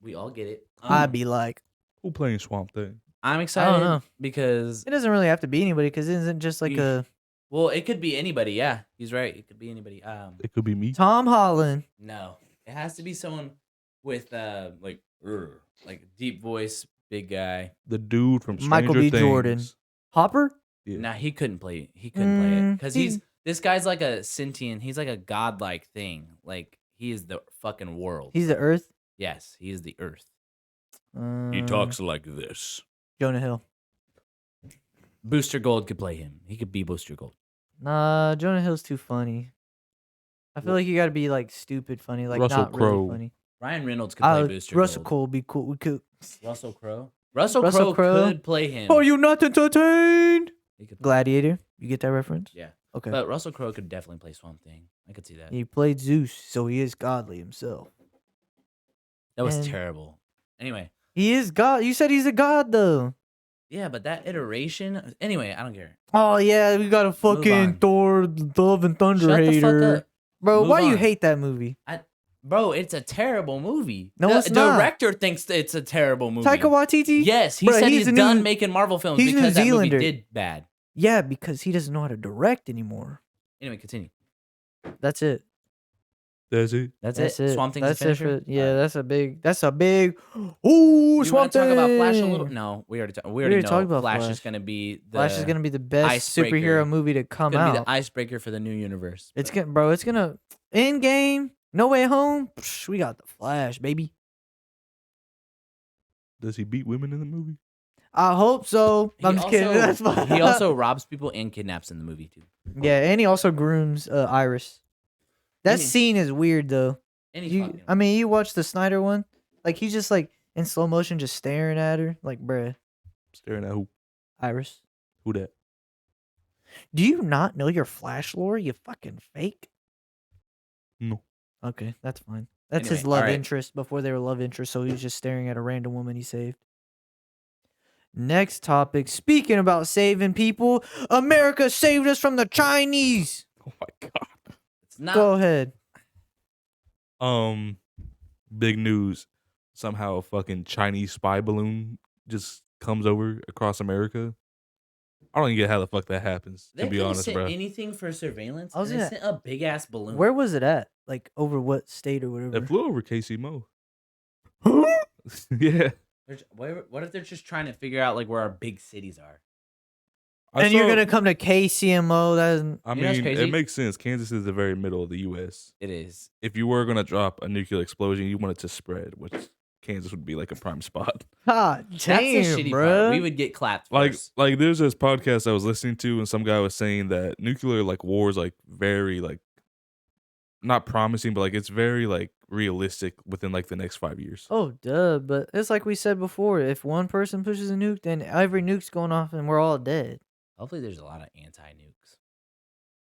We all get it. I'd be like, Who playing Swamp Thing? I'm excited know. because it doesn't really have to be anybody because it isn't just like Yeah. a well, it could be anybody. Yeah, he's right. It could be anybody. It could be me. Tom Holland. No, it has to be someone with like deep voice, big guy. The dude from Stranger Michael B. Things. Jordan. Hopper? Yeah. Nah, he couldn't play. He couldn't play it because he- this guy's like a sentient. He's like a godlike thing. Like he is the fucking world. He's the Earth. Yes, he is the earth. Like this. Jonah Hill. Booster Gold could play him. He could be Booster Gold. Nah, Jonah Hill's too funny. I feel like you got to be like stupid funny, like Russell not Crowe. really funny. Ryan Reynolds could play Booster Russell Gold. Crowe would be cool. We could. Russell Crowe. Russell Russell Crowe Crowe. could play him. Are you not entertained? He could play- Gladiator. You get that reference? Yeah. Okay. But Russell Crowe could definitely play Swamp Thing. I could see that. He played Zeus, so he is godly himself. That was and- terrible. Anyway, He is God. You said he's a god, though. yeah, but that iteration. Anyway, I don't care. Oh yeah, we got a fucking on. Thor: Love and Thunder Shut the hater, fuck up, bro. Move Why you on. hate that movie? bro. It's a terrible movie. No, the it's not. director thinks that it's a terrible movie. Taika Waititi. Yes, he Bruh, said he's he's a done New- making Marvel films he's New because that movie Zealander. did bad. Yeah, because he doesn't know how to direct anymore. Anyway, continue. That's it. That's it. That's That's it. it. Swamp Thing's That's the it finisher. for. Yeah, Alright. that's a big. That's a big. Ooh, You want Swamp to talk about Flash a Thing. little? No, we already already know talked about Flash is Flash. going to be the Flash is gonna be the best icebreaker. superhero movie to come gonna be out. the icebreaker for the new universe. It's gonna, bro. It's gonna end game. No Way Home. Psh, we got the Flash, baby. Does he beat women in the movie? I hope so. I'm just kidding. That's fine. He also robs people and kidnaps in the movie too. yeah, and he also grooms Iris. That And he- scene is weird though. And he's You, fucking. I mean, you watch the Snyder one, like he's just like in slow motion, just staring at her, like, bruh, Staring at who? Iris. Who that? Do you not know your Flash lore? You fucking fake. No. Okay, that's fine. That's his Anyway, love alright. interest before they were love interest, so he was just staring at a random woman he saved. Next topic. Speaking about saving people, America saved us from the Chinese. Oh my god. It's not. Go ahead. Big news. Somehow a fucking Chinese spy balloon just comes over across America. I don't even get how the fuck that happens, They to be couldn't honest, send bro. anything for surveillance. I was And they gonna- sent a big ass balloon. Where was it at? Like over what state or whatever? It flew over KC Mo. Yeah. What if they're just trying to figure out like where our big cities are? And you're gonna come to KCMO? That isn't. I You know what's mean, crazy? it makes sense. Kansas is the very middle of the U.S. It is. If you were gonna drop a nuclear explosion, you want it to spread, which Kansas would be like a prime spot. God That's the damn, shitty bro. part. We would get clapped Like, first. there's this podcast I was listening to, and some guy was saying that nuclear like war is like very like not promising, but like it's very like realistic within like the next 5 years. Oh, duh. But it's like we said before. If one person pushes a nuke, then every nuke's going off, and we're all dead. Hopefully, there's a lot of anti-nukes.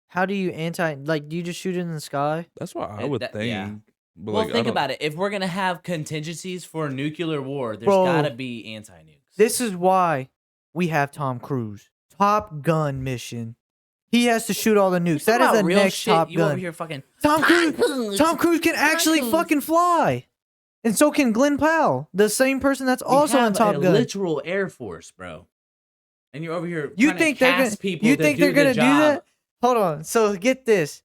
How do you do you just shoot it in the sky? That's what I would think. Yeah. But Well, like, think about it. If we're gonna have contingencies for nuclear war, there's Bro, gotta be anti-nukes. This is why we have Tom Cruise. Top Gun mission. He has to shoot all the nukes. That is the real next shit. Top You over Gun. here fucking Tom Cruise can actually fucking fly. And so can Glenn Powell, the same person that's also we in have Top a Gun. literal air force, bro. And you're over here. You trying think to they're gonna? cast people You to think do they're gonna the do job. that? Hold on. So get this: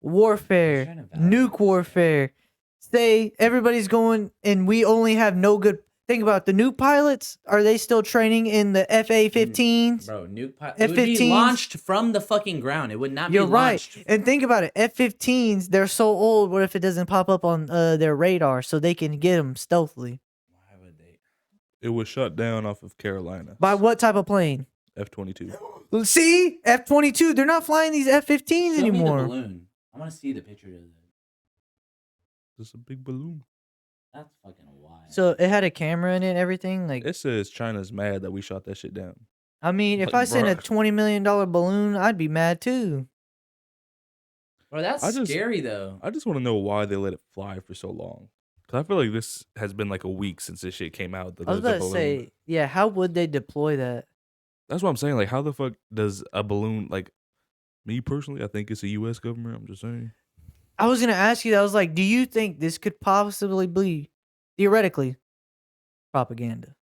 warfare, trying to validate nuke warfare. Say everybody's going, and we only have no good. Think about the nuke pilots. Are they still training in the FA-15s? Bro, nuke pilot. It would be F-15s? launched from the fucking ground. It would not You're be right. launched. And think about it: F-15s. They're so old. What if it doesn't pop up on their radar, so they can get them stealthily? Why would they? it was shut down off of Carolina. By what type of plane? F-22. See, F-22. They're not flying these F-15s Show me the anymore. balloon. I want to see the picture of it. It's a big balloon. That's fucking wild. So it had a camera in it and everything. Like, It says China's mad that we shot that shit down. I mean, if like, I sent a bruh. $20 million balloon, I'd be mad too. Bro, that's I just- scary though. I just want to know why they let it fly for so long. Cause I feel like this has been like a week since this shit came out. I was about to say, yeah, how would they deploy that? That's what I'm saying. Like, how the fuck does a balloon like Me personally, I think it's a U.S. government. I'm just saying. I was gonna ask you that. I was like, do you think this could possibly be theoretically propaganda?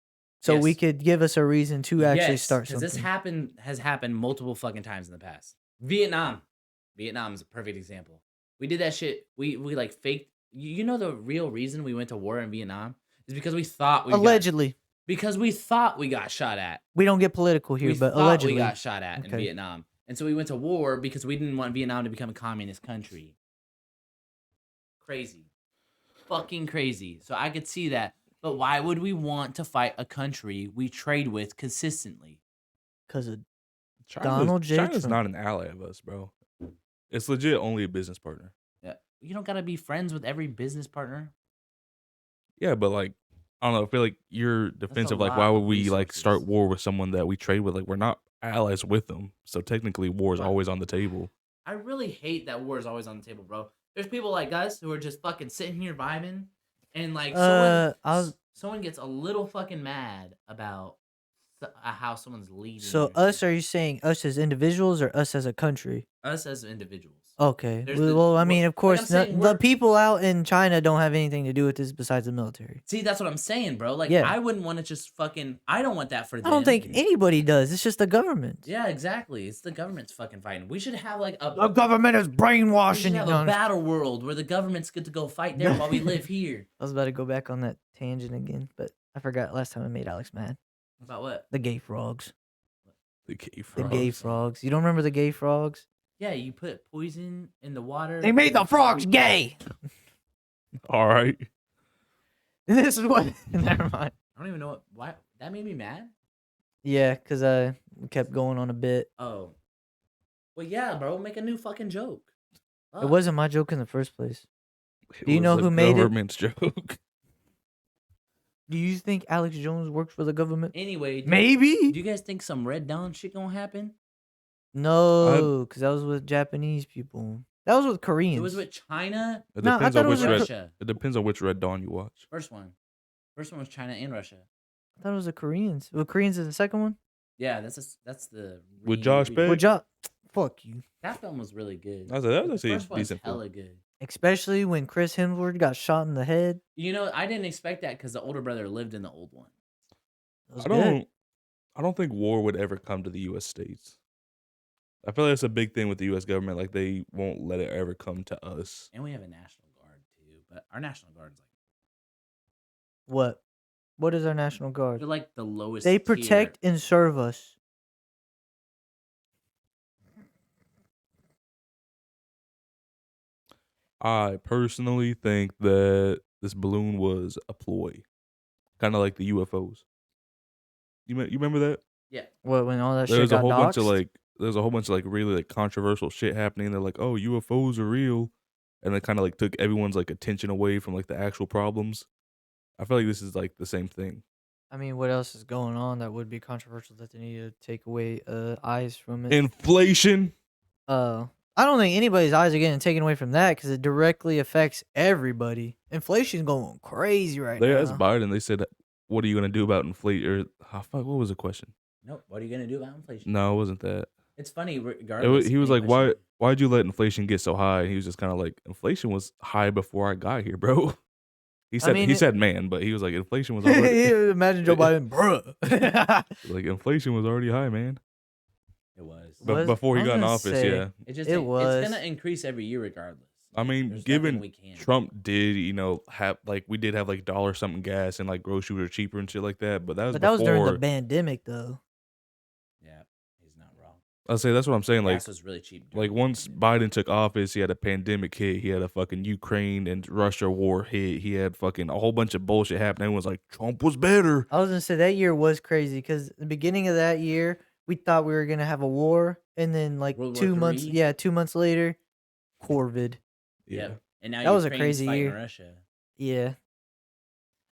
So we Yes. could give us a reason to actually start because something. this has happened multiple fucking times in the past. Vietnam is a perfect example. We did that shit. We like faked. You know the real reason we went to war in Vietnam is because we thought Allegedly. because we thought we got shot at. We don't get political here, We but thought allegedly. we got shot at in Okay. Vietnam, and so we went to war because we didn't want Vietnam to become a communist country. Crazy, fucking crazy. So I could see that. But why would we want to fight a country we trade with consistently? Because of China's Trump. not an ally of us, bro. It's legit only a business partner. Yeah, you don't gotta be friends with every business partner. Yeah, but like, I don't know. I feel like you're defensive. Like, lot why would of we like start resources. war with someone that we trade with? Like, we're not allies with them. So technically, war is Right. always on the table. I really hate that war is always on the table, bro. There's people like us who are just fucking sitting here vibing, and like someone gets a little fucking mad about how someone's leading. So or us, shit. are you saying us as individuals or us as a country? Us as individuals. Okay. There's Well, I mean, of like I'm course, saying, the people out in China don't have anything to do with this besides the military. See, that's what I'm saying, bro. Like, Yeah. I wouldn't want to just fucking. I don't want that for them. I don't think anybody does. It's just the government. Yeah, exactly. It's the government's fucking fighting. We should have like The government is we should brainwashing have you. a battle world where the government's good to go fight there while we live here. I was about to go back on that tangent again, but I forgot last time I made Alex mad. About what? The gay frogs. The gay The frogs. gay frogs. You don't remember the gay frogs? Yeah, you put poison in the water. They made the frogs gay. All right. This is what. Never mind. I don't even know why that made me mad. Yeah, because I kept going on a bit. Oh, well, yeah, bro. Make a new fucking joke. It wasn't my joke in the first place. It Do you was know the who made it? government's joke. Do you think Alex Jones works for the government? Anyway, Maybe. Do you guys think some Red Dawn shit gonna happen? No, because that was with Japanese people. That was with Koreans. It was with China. It No, I depends thought on it which was Red. Russia. It depends on which Red Dawn you watch. First one was China and Russia. I thought it was the Koreans. Well, Koreans is the second one? Yeah, that's the With Josh Peck? Well, fuck you. That film was really good. That was The actually a first one's decent film. hella good. Especially when Chris Hemsworth got shot in the head. You know, I didn't expect that because the older brother lived in the old one. That was I good. don't think war would ever come to the U.S. states. I feel like it's a big thing with the U.S. government. Like, they won't let it ever come to us. And we have a National Guard too, but our National Guard's like What? What is our National Guard? they're like the lowest. They tier. protect and serve us. I personally think that this balloon was a ploy, kind of like the UFOs. You remember that? Yeah. What, when all that There's shit a got whole bunch of doxed? there's a whole bunch of like really like controversial shit happening. They're like, oh, UFOs are real, and they kind of like took everyone's like attention away from like the actual problems. I feel like this is like the same thing. I mean, what else is going on that would be controversial that they need to take away eyes from it? Inflation. I don't think anybody's eyes are getting taken away from that because it directly affects everybody. Inflation's going crazy right They now. asked Biden. They said, "What are you gonna do about inflation?" Or fuck, what was the question? Nope. What are you gonna do about inflation? No, it wasn't that. It's funny. Regardless, He was any like, question- why'd you let inflation get so high? And he was just kind of like, inflation was high before I got here, bro. He said, mean, he it- said, man, but he was like, inflation was already Imagine Joe Biden, bruh. like inflation was already high, man. It was. Was- Before he I was got in gonna office, say, yeah. It just It was. It's gonna increase every year regardless. I mean, There's given nothing we can. Trump did, have like we did have like dollar something gas and like groceries were cheaper and shit like that, but that was But that was during the before. pandemic, though. Yeah, he's not wrong. I'll say that's what I'm saying. Like, Gas was really cheap. during like the once pandemic. Biden took office, he had a pandemic hit. He had a fucking Ukraine and Russia war hit. He had fucking a whole bunch of bullshit happen. Everyone's like, Trump was better. I was gonna say that year was crazy because the beginning of that year we thought we were gonna have a war, and then like World War 2 months, III? 2 months later, Corvid. Yeah. Yep. And now That was a Ukraine's crazy fighting year. Russia. Yeah,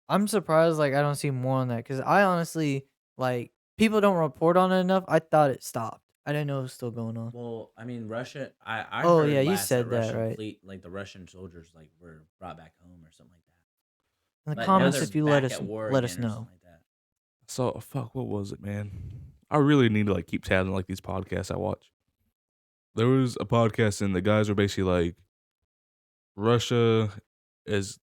I'm surprised like I don't see more on that because I honestly like people don't report on it enough. I thought it stopped. I didn't know it was still going on. Well, I mean, Russia. I Oh, heard yeah, you last said that, Russian right. Fleet, like the Russian soldiers, like were brought back home or something like that. In the But now comments, they're if you back let us at war let us again or know. something like that. So fuck, what was it, man? I really need to like keep tabs on like these podcasts I watch. There was a podcast and the guys were basically like, Russia is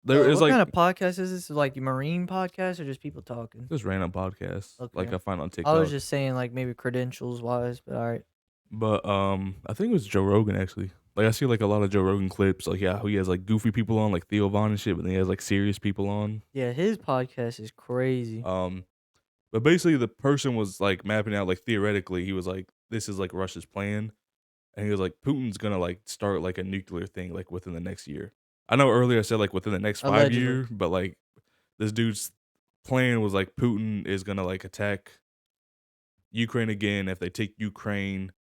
there is What like kind of podcast is this? Like marine podcast or just people talking? just random podcasts like Okay. I find on I TikTok. was just saying like maybe credentials wise, but all right. But I think it was Joe Rogan actually. Like I see like a lot of Joe Rogan clips. Like yeah, he has like goofy people on, like Theo Von and shit, but then he has like serious people on. Yeah, his podcast is crazy. But basically the person was like mapping out like theoretically he was like this is like Russia's plan, and he was like Putin's gonna like start like a nuclear thing like within the next year. I know earlier I said like within the next 5 Allegedly. years, but like this dude's plan was like Putin is gonna like attack Ukraine again. If they take Ukraine,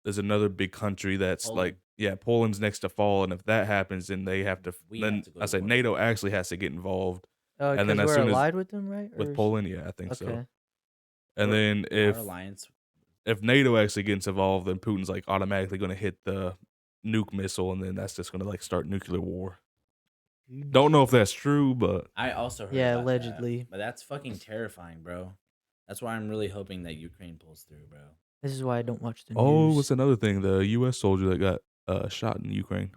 there's another big country that's Poland. like Poland's next to fall, and if that happens, then they have to. We then have to go I to say war. NATO actually has to get involved and Because then as we're soon as- allied with them, right? Or with is- Poland. Yeah, I think so. Okay. And We're- then Our alliance. if NATO actually gets involved, then Putin's like automatically going to hit the nuke missile, and then that's just going to like start nuclear war. Don't know if that's true, but I also heard Yeah, about allegedly. that, but that's fucking terrifying, bro. That's why I'm really hoping that Ukraine pulls through, bro. This is why I don't watch the oh, news. what's another thing? The U.S. soldier that got shot in Ukraine.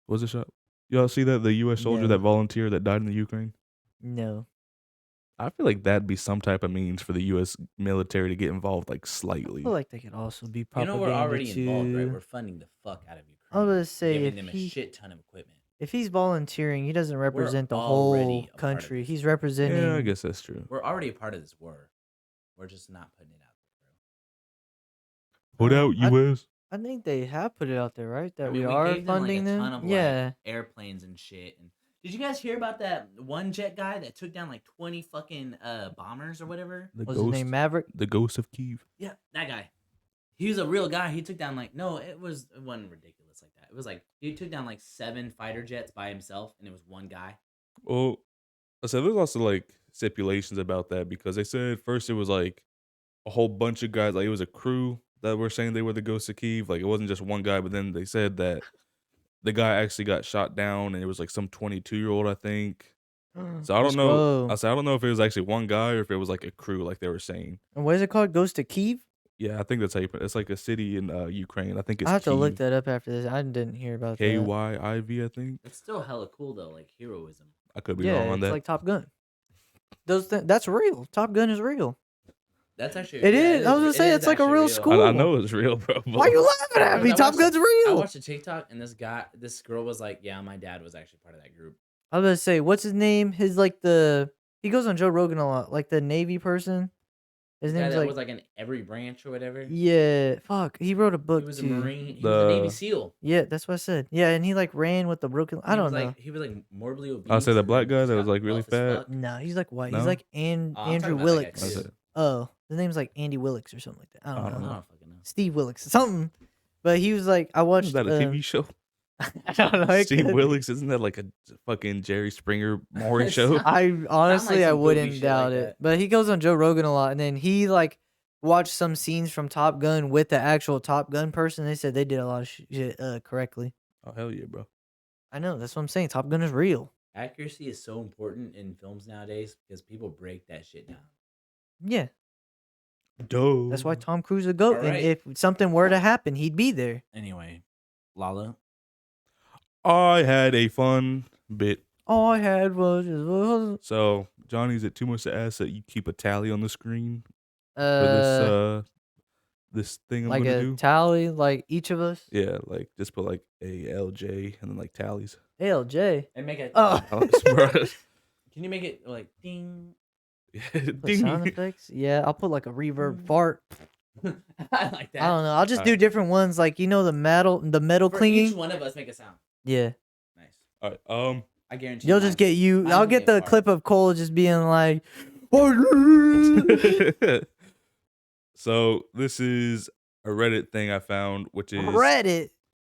Was it shot? Y'all see that the U.S. soldier No. that volunteered that died in the Ukraine? No. I feel like that'd be some type of means for the U.S. military to get involved, like I slightly. feel like they could also be You propaganda know we're already too. involved, right? We're funding the fuck out of Ukraine. I was gonna say, giving if them a he- shit ton of equipment. If he's volunteering, he doesn't represent the already whole a part of country. this. He's representing. Yeah, I guess that's true. We're already a part of this war. We're just not putting it out Put out I- U.S. I think they have put it out there, right? That there, bro. we I mean, are gave funding them. them. Like, a ton of, Yeah. like, airplanes and shit. And did you guys hear about that one jet guy that took down like 20 fucking bombers or whatever? The What's his name? Maverick. The ghost of Kiev. Yeah, that guy. He was a real guy. He took down like it wasn't ridiculous like that. It was like he took down like 7 fighter jets by himself, and it was one guy. Well, I said there's also like stipulations about that because they said first it was like a whole bunch of guys, like it was a crew that were saying they were the ghost of Kiev. Like it wasn't just one guy, but then they said that the guy actually got shot down, and it was like some 22-year-old, I think. So I don't Let's know. go. I said I don't know if it was actually one guy or if it was like a crew, like they were saying. And what is it called? Ghost of Kiev? Yeah, I think that's how you put it. It's like a city in Ukraine. I think it's I have to look Kyiv. that up after this. I didn't hear about that. KYIV, I think. It's still hella cool though, like heroism. I could be Yeah, wrong on it's that. like Top Gun. That's real. Top Gun is real. That's actually It is. I was gonna say, it's like a real school. I know it's real, bro. but- Why are you laughing at me? I Top watched- Gun's I real. watched a TikTok and this girl was like, "Yeah, my dad was actually part of that group." I was gonna say, what's his name? He goes on Joe Rogan a lot, like the Navy person. His Yeah, name's that like, was like in every branch or whatever. yeah, fuck. He wrote a book He was a too. Marine. He was a Navy The- SEAL. Yeah, that's what I said. Yeah, and he like ran with the broken. I don't know. He was like morbidly obese. I'll say the and black then guy just that was got like really buff as fat. fuck. No, he's like white. No? He's like Oh, I'm talking Andrew about that guy, Willix. too. That's it. Oh, his name's like Andy Willix or something like that. I I don't don't know. I don't fucking know. Steve Willix, something. But he was like, I watched. Is that a TV show? I don't know. it Steve could- Willis, isn't that like a fucking Jerry Springer morning show? I honestly, I some goofy wouldn't shit doubt like it. that. But he goes on Joe Rogan a lot, and then he like watched some scenes from Top Gun with the actual Top Gun person. They said they did a lot of shit correctly. Oh hell yeah, bro. I know. That's what I'm saying. Top Gun is real. Accuracy is so important in films nowadays because people break that shit down. Yeah. Dope. That's why Tom Cruise is a goat. And Alright. if something were to happen, he'd be there. Anyway, Lala. I had a fun bit. All I had was So Johnny, is it too much to ask that you keep a tally on the screen for this thing I'm like gonna a do? tally, like each of us. Yeah, like just put like ALJ and then like tallies. ALJ. And make it. Oh. Can you make it like ding? Put sound Ding. effects. Yeah, I'll put like a reverb fart. I like that. I don't know. I'll just do Alright. different ones, like the metal For clinging. each one of us, make a sound. Yeah, Nice. All right. I guarantee. you'll just get you. mine's I'll gonna get be the a fart. clip of Cole just being like, So this is a Reddit thing I found, which is Reddit.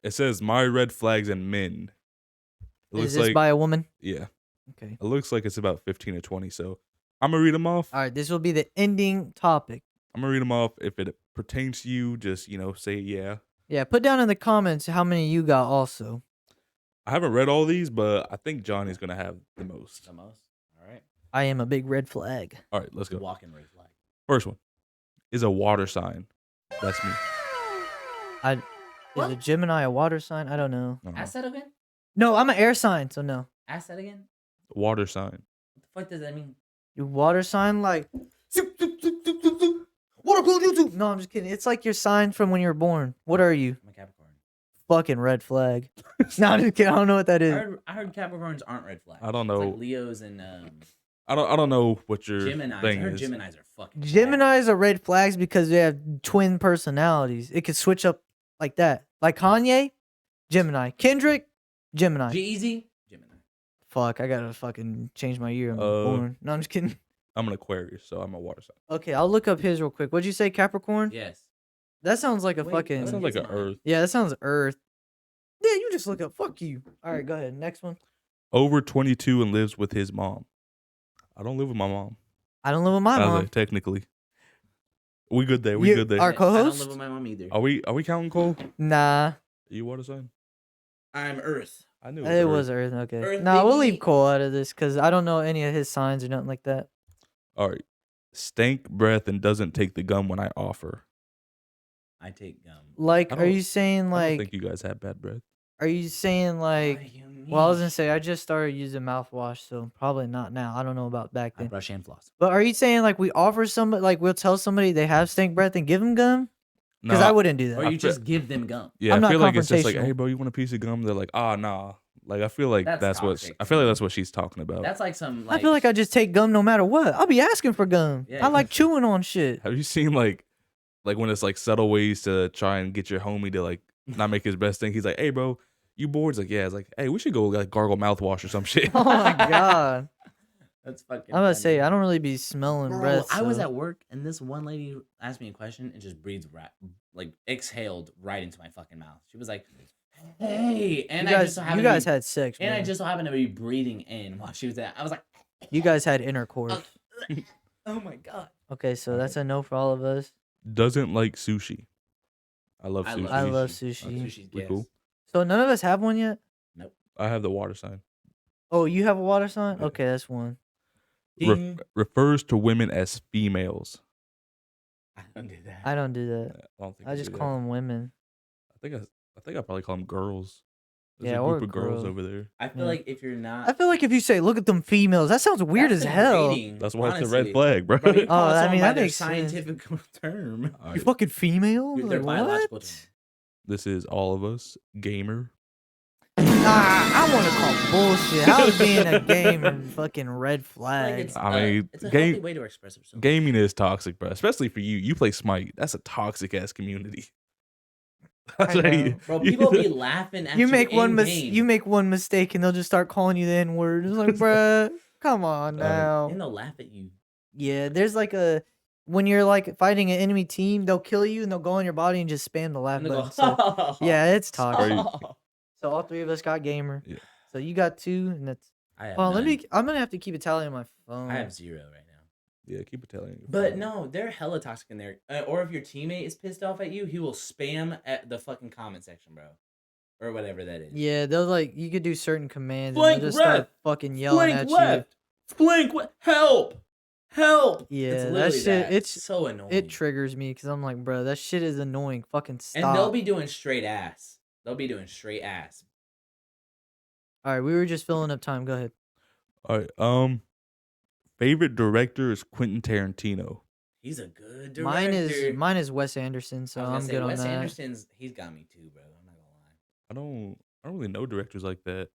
it says my red flags and men. It Is looks this like by a woman? yeah. Okay. It looks like it's about 15 or 20. So I'm gonna read them off. All right. This will be the ending topic. I'm gonna read them off. If it pertains to you, just say yeah. Yeah. Put down in the comments how many you got. Also. I haven't read all these, but I think Johnny's gonna have the most. the most. All right. I am a big red flag. All right, let's go. Walking red flag. First one is a water sign. That's me. Is a Gemini a water sign? I don't know. Uh-huh. Ask that again. No, I'm an air sign, so no. Ask that again. Water sign. What the fuck does that mean? Your water sign, like. Water cool YouTube. No, I'm just kidding. It's like your sign from when you were born. What are you? I'm a Capricorn. Fucking red flag. No, I'm just kidding. I don't know what that is. I heard Capricorns aren't red flags. I don't It's know. like Leos and I don't know what your Geminis. I thing heard is. Geminis are fucking. Geminis are red flags because they have twin personalities. It could switch up like that. Like Kanye, Gemini. Kendrick, Gemini. G-Eazy, Gemini. Fuck, I gotta fucking change my year. I'm Uh, born. No, I'm just kidding. I'm an Aquarius, so I'm a water sign. Okay, I'll look up his real quick. What'd you say, Capricorn? Yes. That sounds like a Wait, fucking. That sounds It's like an mine. Earth. Yeah, that sounds Earth. Yeah, you just look up. Fuck you. All right, go ahead. Next one. Over 22 and lives with his mom. I don't live with my mom. I don't live with my mom. Technically. We good there. We You good there. are- I don't co-host? live with my mom either. Are we counting Cole? Nah, Are you water sign? I'm Earth. I knew it Earth. was Earth. Okay. Earth, Nah, we'll baby. leave Cole out of this because I don't know any of his signs or nothing like that. All right. Stank breath and doesn't take the gum when I offer. I take gum. Like, I are don't- you saying I don't like? think you guys have bad breath. Are you saying What like? do you Well, I was gonna mean? say I just started using mouthwash, so probably not now. I don't know about back I then. brush and floss. But are you saying like we offer somebody, like we'll tell somebody they have stink breath and give them gum? Because No, I wouldn't do that. Or I you feel- just give them gum. Yeah, I'm I not feel like it's just like, confrontational. hey, bro, you want a piece of gum? They're like, nah. Like I feel like That's what toxic. I feel like that's what she's talking about. That's like some. I feel like I just take gum no matter what. I'll be asking for gum. Yeah, I like yeah. chewing on shit. Have you seen like when it's like subtle ways to try and get your homie to like not make his best thing? He's like, hey, bro, you bored? It's like, yeah. It's like, hey, we should go like gargle mouthwash or some shit. Oh my god. That's fucking. I'm about to say funny. I don't really be smelling Bro, breath. I was so- at work and this one lady asked me a question and just breathed like exhaled right into my fucking mouth. She was like, "Hey," and You I guys, just so happened you guys to be, had sex, and I man. just so happened to be breathing in while she was there. I was like, You guys had intercourse. "Oh my god." Okay, so that's a no for all of us. Doesn't like sushi. I love I sushi. love I love sushi. sushi. Sushi's We gas. cool? So none of us have one yet. I have the water sign. Oh, you have a water sign? Yeah. Okay, that's one. Ding. Refers to women as females. I don't do that. I don't do that. I don't think I you just do that. call them women. I think I probably call them girls. There's Yeah, a or group of girls girls. over there. I feel Yeah. like if you're not, I feel like if you say, "Look at them females," that sounds weird that's as hell. degrading, That's why it's a red honestly. flag, bro. Bro, you call I someone mean, by that their makes sense. scientific term. All You right, fucking female? Their Like, biological what? term. this is all of us gamer. I want to call bullshit. How's being a gamer fucking red Like flag? it's, I mean, it's a game- healthy way to express yourself. Gaming is toxic, bro. Especially for you. You play Smite. That's a toxic ass community. I know. Bro, people be laughing at You you make one in-game. you make one mistake and they'll just start calling you the N word. It's like, bruh, come on now. and they'll laugh at you. Yeah, there's like a when you're like fighting an enemy team, they'll kill you and they'll go on your body and just spam the laugh And they button. go, So, yeah, it's toxic. Crazy. So all three of us got gamer. Yeah. So you got two, and that's I have well. none. I'm gonna have to keep a tally on my phone. I have 0 right now. Yeah, keep it telling. But no, they're hella toxic in there. Or if your teammate is pissed off at you, he will spam at the fucking comment section, bro, or whatever that is. Yeah, they'll like you could do certain commands Flank and they'll just left. start fucking yelling at Flank help, help. Yeah, It's that literally shit- that. it's- so annoying. you. It triggers me because I'm like, bro, that shit is annoying. Fucking stop. And they'll be doing straight ass. They'll be doing straight ass. All right, we were just filling up time. Go ahead. All right. Favorite director is Quentin Tarantino. He's a good director. Mine is Wes Anderson, so I was gonna I'm say, good on Wes that. Anderson's. He's got me too, bro. I'm not gonna lie. I don't really know directors like that.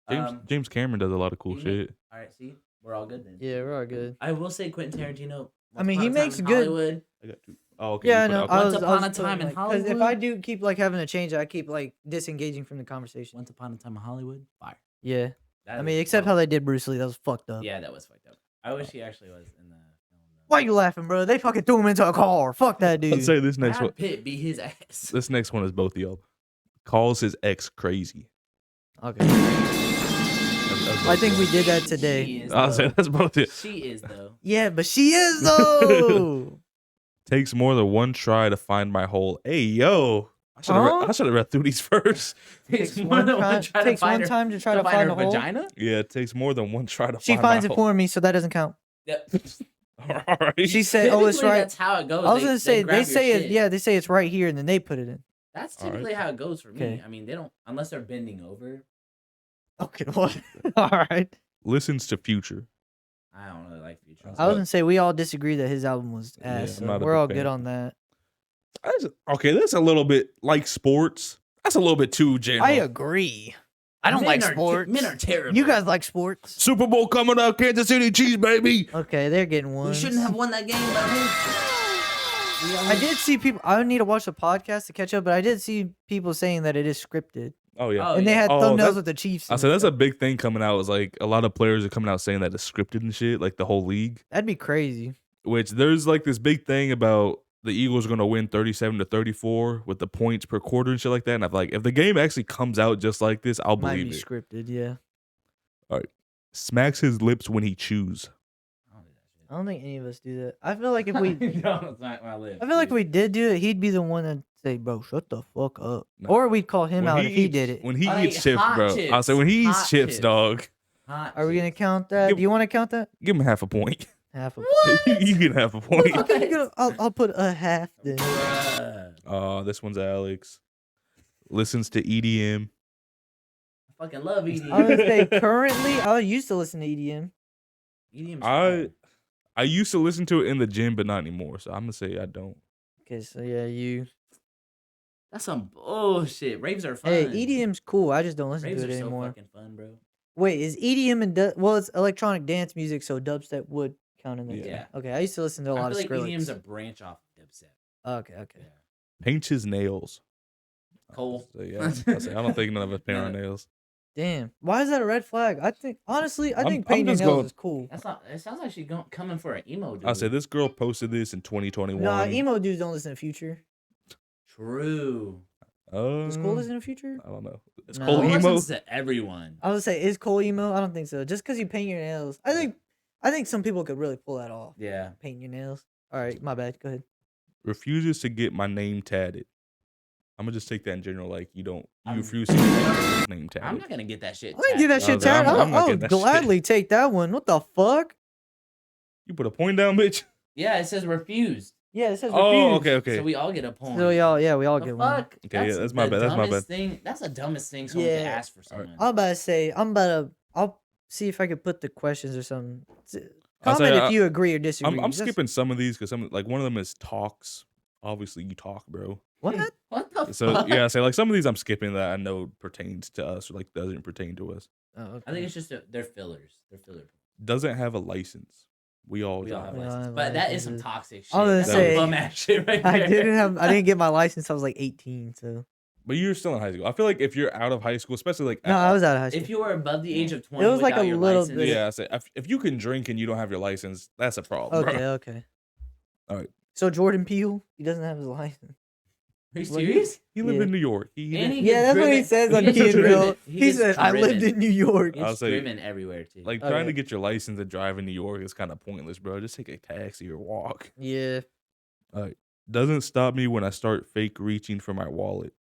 Um, James Cameron does a lot of cool he shit. All right, see, we're all good then. Yeah, we're all good. I will say Quentin Tarantino. I mean, Once he Upon a Time makes in good- Hollywood. I got two. Oh, okay. Yeah, I you put know. out- Once was Upon a putting, Time in like, 'cause if I Hollywood? do keep like having to change it, I keep like disengaging from the conversation. Once Upon a Time in Hollywood. Fire. Yeah, That I mean, is except dope. how they did Bruce Lee, that was fucked up. Yeah, that was fucked up. I wish he actually was in the film. though. Why you laughing, bro? They fucking threw him into a car. Fuck that dude. I'd say this next Brad one. Pitt beat his ass. This next one is both of y'all. Calls his ex crazy. Okay. That's I both think of we y'all. did that She today. is, I'll say though. that's both of you. She is though. Yeah, but she is though. Takes more than one try to find my hole. Hey yo, I should have read through these first. Takes Takes more one than one time, try to takes find one her, time to try to find find her a hole. vagina. Yeah, it takes more than one try to She find finds my it hole. for me, so that doesn't count. Yeah. All right. She said, "Oh, it's Typically, right." That's how it goes. I was They- gonna say they grab your say it. shit. Yeah, they say it's right here, and then they put it in. That's All right. typically how it goes for me. Okay. I mean, they don't unless they're bending over. Okay, what? All right. Listens to Future. I don't really like Future. I was gonna say we all disagree that his album was Yeah, ass. I'm So not a we're big all fan. good on that. Okay, that's a little bit like sports. That's a little bit too general. I agree. I don't like sports. Men are terrible. You guys like sports? Super Bowl coming up, Kansas City Chiefs, baby. Okay, they're getting one. We shouldn't have won that game, but I did see people. I need to watch the podcast to catch up, but I did see people saying that it is scripted, Oh yeah. Oh, and they yeah. had Oh, thumbnails that's- with the Chiefs. I and said that's a stuff. big thing coming out. Is like a lot of players are coming out saying that it's scripted and shit, like the whole league. That'd be crazy. Which there's like this big thing about the Eagles are going to win 37-34 with the points per quarter and shit like that. And I'm like, if the game actually comes out just like this, I'll Might believe be it. scripted. Yeah. Smacks his lips when he chews. I don't think any of us do that. I feel like if we, Don't smack my lips. I feel like dude. we did do it, he'd be the one that say, "Bro, shut the fuck up," No. or we'd call him When out if he eats- did it. When he I eats like chips, hot bro. I chips. say when he eats Hot chips, chips. dog. Hot Are we gonna shit. count that? Give- Do you want to count that? Give him half a point. Half of. You get half a point. Okay, I'll put a half then. Bruh. This one's Alex. Listens to EDM. I fucking love EDM. I would say currently, I used to listen to EDM. EDM's I fine. I used to listen to it in the gym, but not anymore. So I'm gonna say I don't. Okay, so yeah, you. That's some bullshit. Raves are fun. Hey, EDM's cool. I just don't listen Raves to are it so anymore. fucking fun, bro. Wait, is EDM and well, it's electronic dance music, so dubstep would count in there. Yeah. Okay, I used to listen to a lot I of feel like Skrillex. EDM's a branch off of dubstep. Okay, okay. Yeah. Paints his nails. Cole. So, yeah, I say, I don't think none of us paint our nails. Damn. Why is that a red flag? I think honestly, I I'm- think I'm painting your just nails going- is cool. That's not. It sounds like she's coming for an emo dude. I said this girl posted this in 2021. Nah, emo dudes don't listen to Future. True. Does Cole listen to Future? I don't know. It's No. Cole Cole emo. listens to everyone. I would say, is Cole emo? I don't think so. Just because you paint your nails, I think some people could really pull that off. Yeah. Painting your nails. All right, my bad. Go ahead. Refuses to get my name tatted. I'm gonna just take that in general. Like you don't. You I'm- refuse to get your name tatted. I'm not gonna get that shit. I didn't get that shit Okay, tatted. I'm not I getting would that shit. gladly take that one. What the fuck? You put a point down, bitch. Yeah, it says refused. Yeah, it says Oh, refused. okay. So we all get a point. So we all The get one. fuck? Okay, yeah, that's my bad, that's my dumbest Thing. That's the dumbest thing someone could Yeah. ask for someone. I'm about to say, I'll see if I could put the questions or something. I'll say, Comment if you agree or disagree. I'm That's- skipping some of these because some like one of them is talks. Obviously, you talk, bro. What? What the So fuck? yeah, I say like some of these I'm skipping that I know pertains to us or like doesn't pertain to us. Oh, okay. I think it's just they're fillers. They're filler. Doesn't have a license. We all We all don't have have Yeah, a license. I But that is some licenses. toxic shit. I was gonna That's say, some bum ass shit right there. I didn't get my license. I was like 18. So But you're still in high school. I feel like if you're out of high school, especially like no, I was out of high school. If you were above the age of 20, It was like without a your little license, bit- yeah, I say if you can drink and you don't have your license, that's a problem. Okay, Bro. okay. All right. So Jordan Peele, he doesn't have his license. Are you What? serious? He lived Yeah. in New York. He And he Yeah, gets that's what he driven- says on gets Key and driven- Peele. He gets said, "I lived driven. in New York." It's I'll say- driven everywhere too. like Okay. trying to get your license to drive in New York is kind of pointless, bro. Just take a taxi or walk. Yeah. Doesn't stop me when I start fake reaching for my wallet.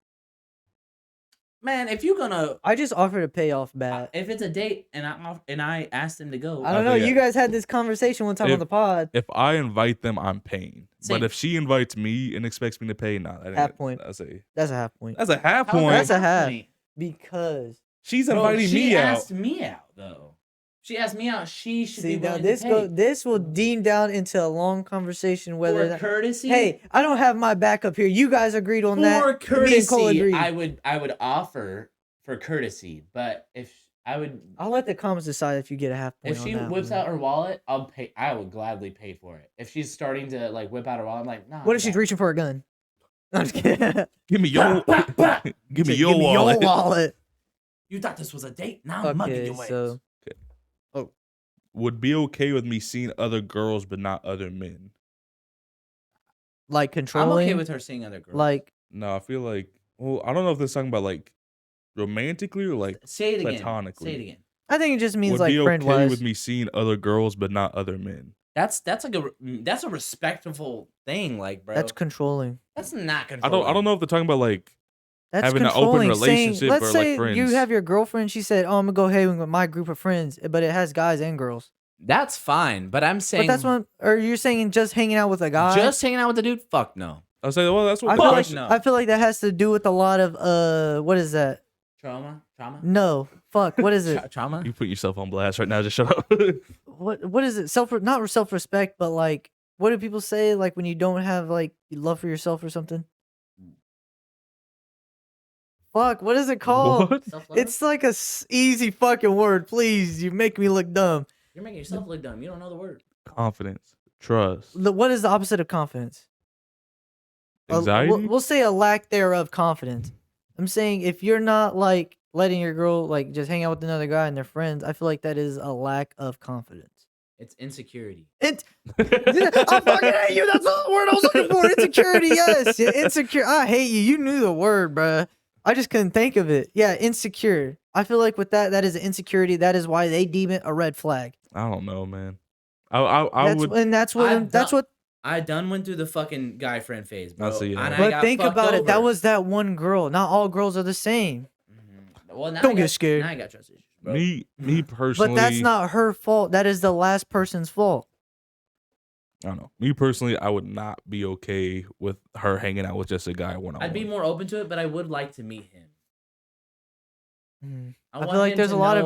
Man, if you're gonna, I just offered to pay off bad. if it's a date and I asked him to go, I don't know. Okay, You yeah. guys had this conversation one time on If- the pod. If I invite them, I'm paying. Same. But if she invites me and expects me to pay, nah, that ain't Half it. point. I say That's a half point. that's a half How's point. that That's a half. point? Because She's Bro, inviting she me out. asked me out though. She asked me out. She should see be now willing to pay. this will deem down into a long conversation whether For that, courtesy. hey, I don't have my backup here. You guys agreed on that. For Me and Cole courtesy, agreed. I would offer for courtesy, but if I would, I'll let the comments decide if you get a half point. if on she that whips one. out her wallet, I'll pay. I would gladly pay for it. If she's starting to like whip out her wallet, I'm like, nah. What if she's reaching for a gun? I'm just kidding. Give me your give me your wallet. wallet. You thought this was a date? Now I'm mugging Okay, your ass. so Would be okay with me seeing other girls but not other men. like I'm controlling. okay with her seeing other girls. like No, I feel like I don't know if this talking about like romantically or like say it again. platonically. Say it again. I think it just means would like be friend okay wise. with me seeing other girls but not other men. That's like that's a respectful thing, like bro. That's controlling. That's not I controlling. don't know if they're talking about like That's Having an open controlling. Saying, relationship let's or, like, say you friends. have your girlfriend. She said, "Oh, I'm gonna go hang with my group of friends," but it has guys and girls. That's fine, but I'm saying But that's what. Or you're saying just hanging out with a guy. just hanging out with a dude. Fuck no. I'll say, well, that's what I the feel like question. No. I feel like that has to do with a lot of what is that? Trauma. No, fuck. What is it? Trauma. You put yourself on blast right now. Just shut up. What is it? Not self-respect, but like what do people say like when you don't have like love for yourself or something? Fuck, what is it called? What? Self-love? It's like a easy fucking word. Please, you make me look dumb. You're making yourself look dumb. You don't know the word. Confidence, trust, What is the opposite of confidence? anxiety. We'll say a lack thereof confidence. I'm saying if you're not like letting your girl like just hang out with another guy and they're friends, I feel like that is a lack of confidence. It's insecurity. I'm fucking hate you. That's the word I was looking for. Insecurity, yes. Yeah, insecure. I hate you. You knew the word, bruh. I just couldn't think of it. Yeah, insecure. I feel like with that is an insecurity. That is why they deem it a red flag. I don't know, man. I would. And that's what. I done went through the fucking guy friend phase, bro. I see, yeah. And I But got think fucked about it. That over. was that one girl. Not all girls are the same. Well, now Don't I get got- scared. Now I got trust issues, bro. Me personally. But that's not her fault. That is the last person's fault. I don't know. Me personally, I would not be okay with her hanging out with just a guy one on one. I'd be more open to it, but I would like to meet him. I feel like there's a lot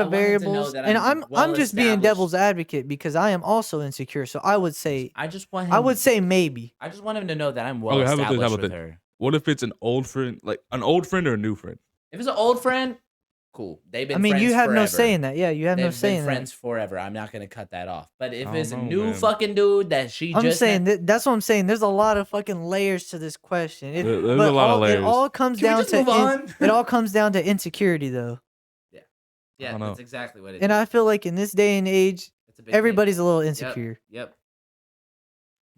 of variables, and I'm just being devil's advocate because I am also insecure. So I would say I just want him. I would say maybe. I just want him to know that I'm well Okay, how about this? established How about with this? her. What if it's an old friend, like an old friend or a new friend? If it's an old friend, cool. They've been. I mean, friends you have no forever. say in that. Yeah, you have no They've say been in friends forever. I'm not gonna cut that off. But if I it's a don't know, new man. fucking dude that she that. I'm just saying met, that's what I'm saying. There's a lot of fucking layers to this question. There's a lot of layers. It all comes Can we down just to move on? it all comes down to insecurity though. yeah, don't know. that's exactly what it is. And I feel like in this day and age, It's a big thing. everybody's a little Yep, insecure. Yep.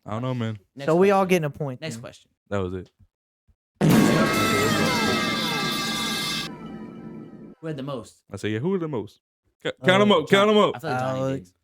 I don't know, man. Next So we all question. getting a point. Next then. question. That was it. Who had the most? I say, yeah. Who are the most? Count them up. Count them up. I feel like Johnny Alex. did.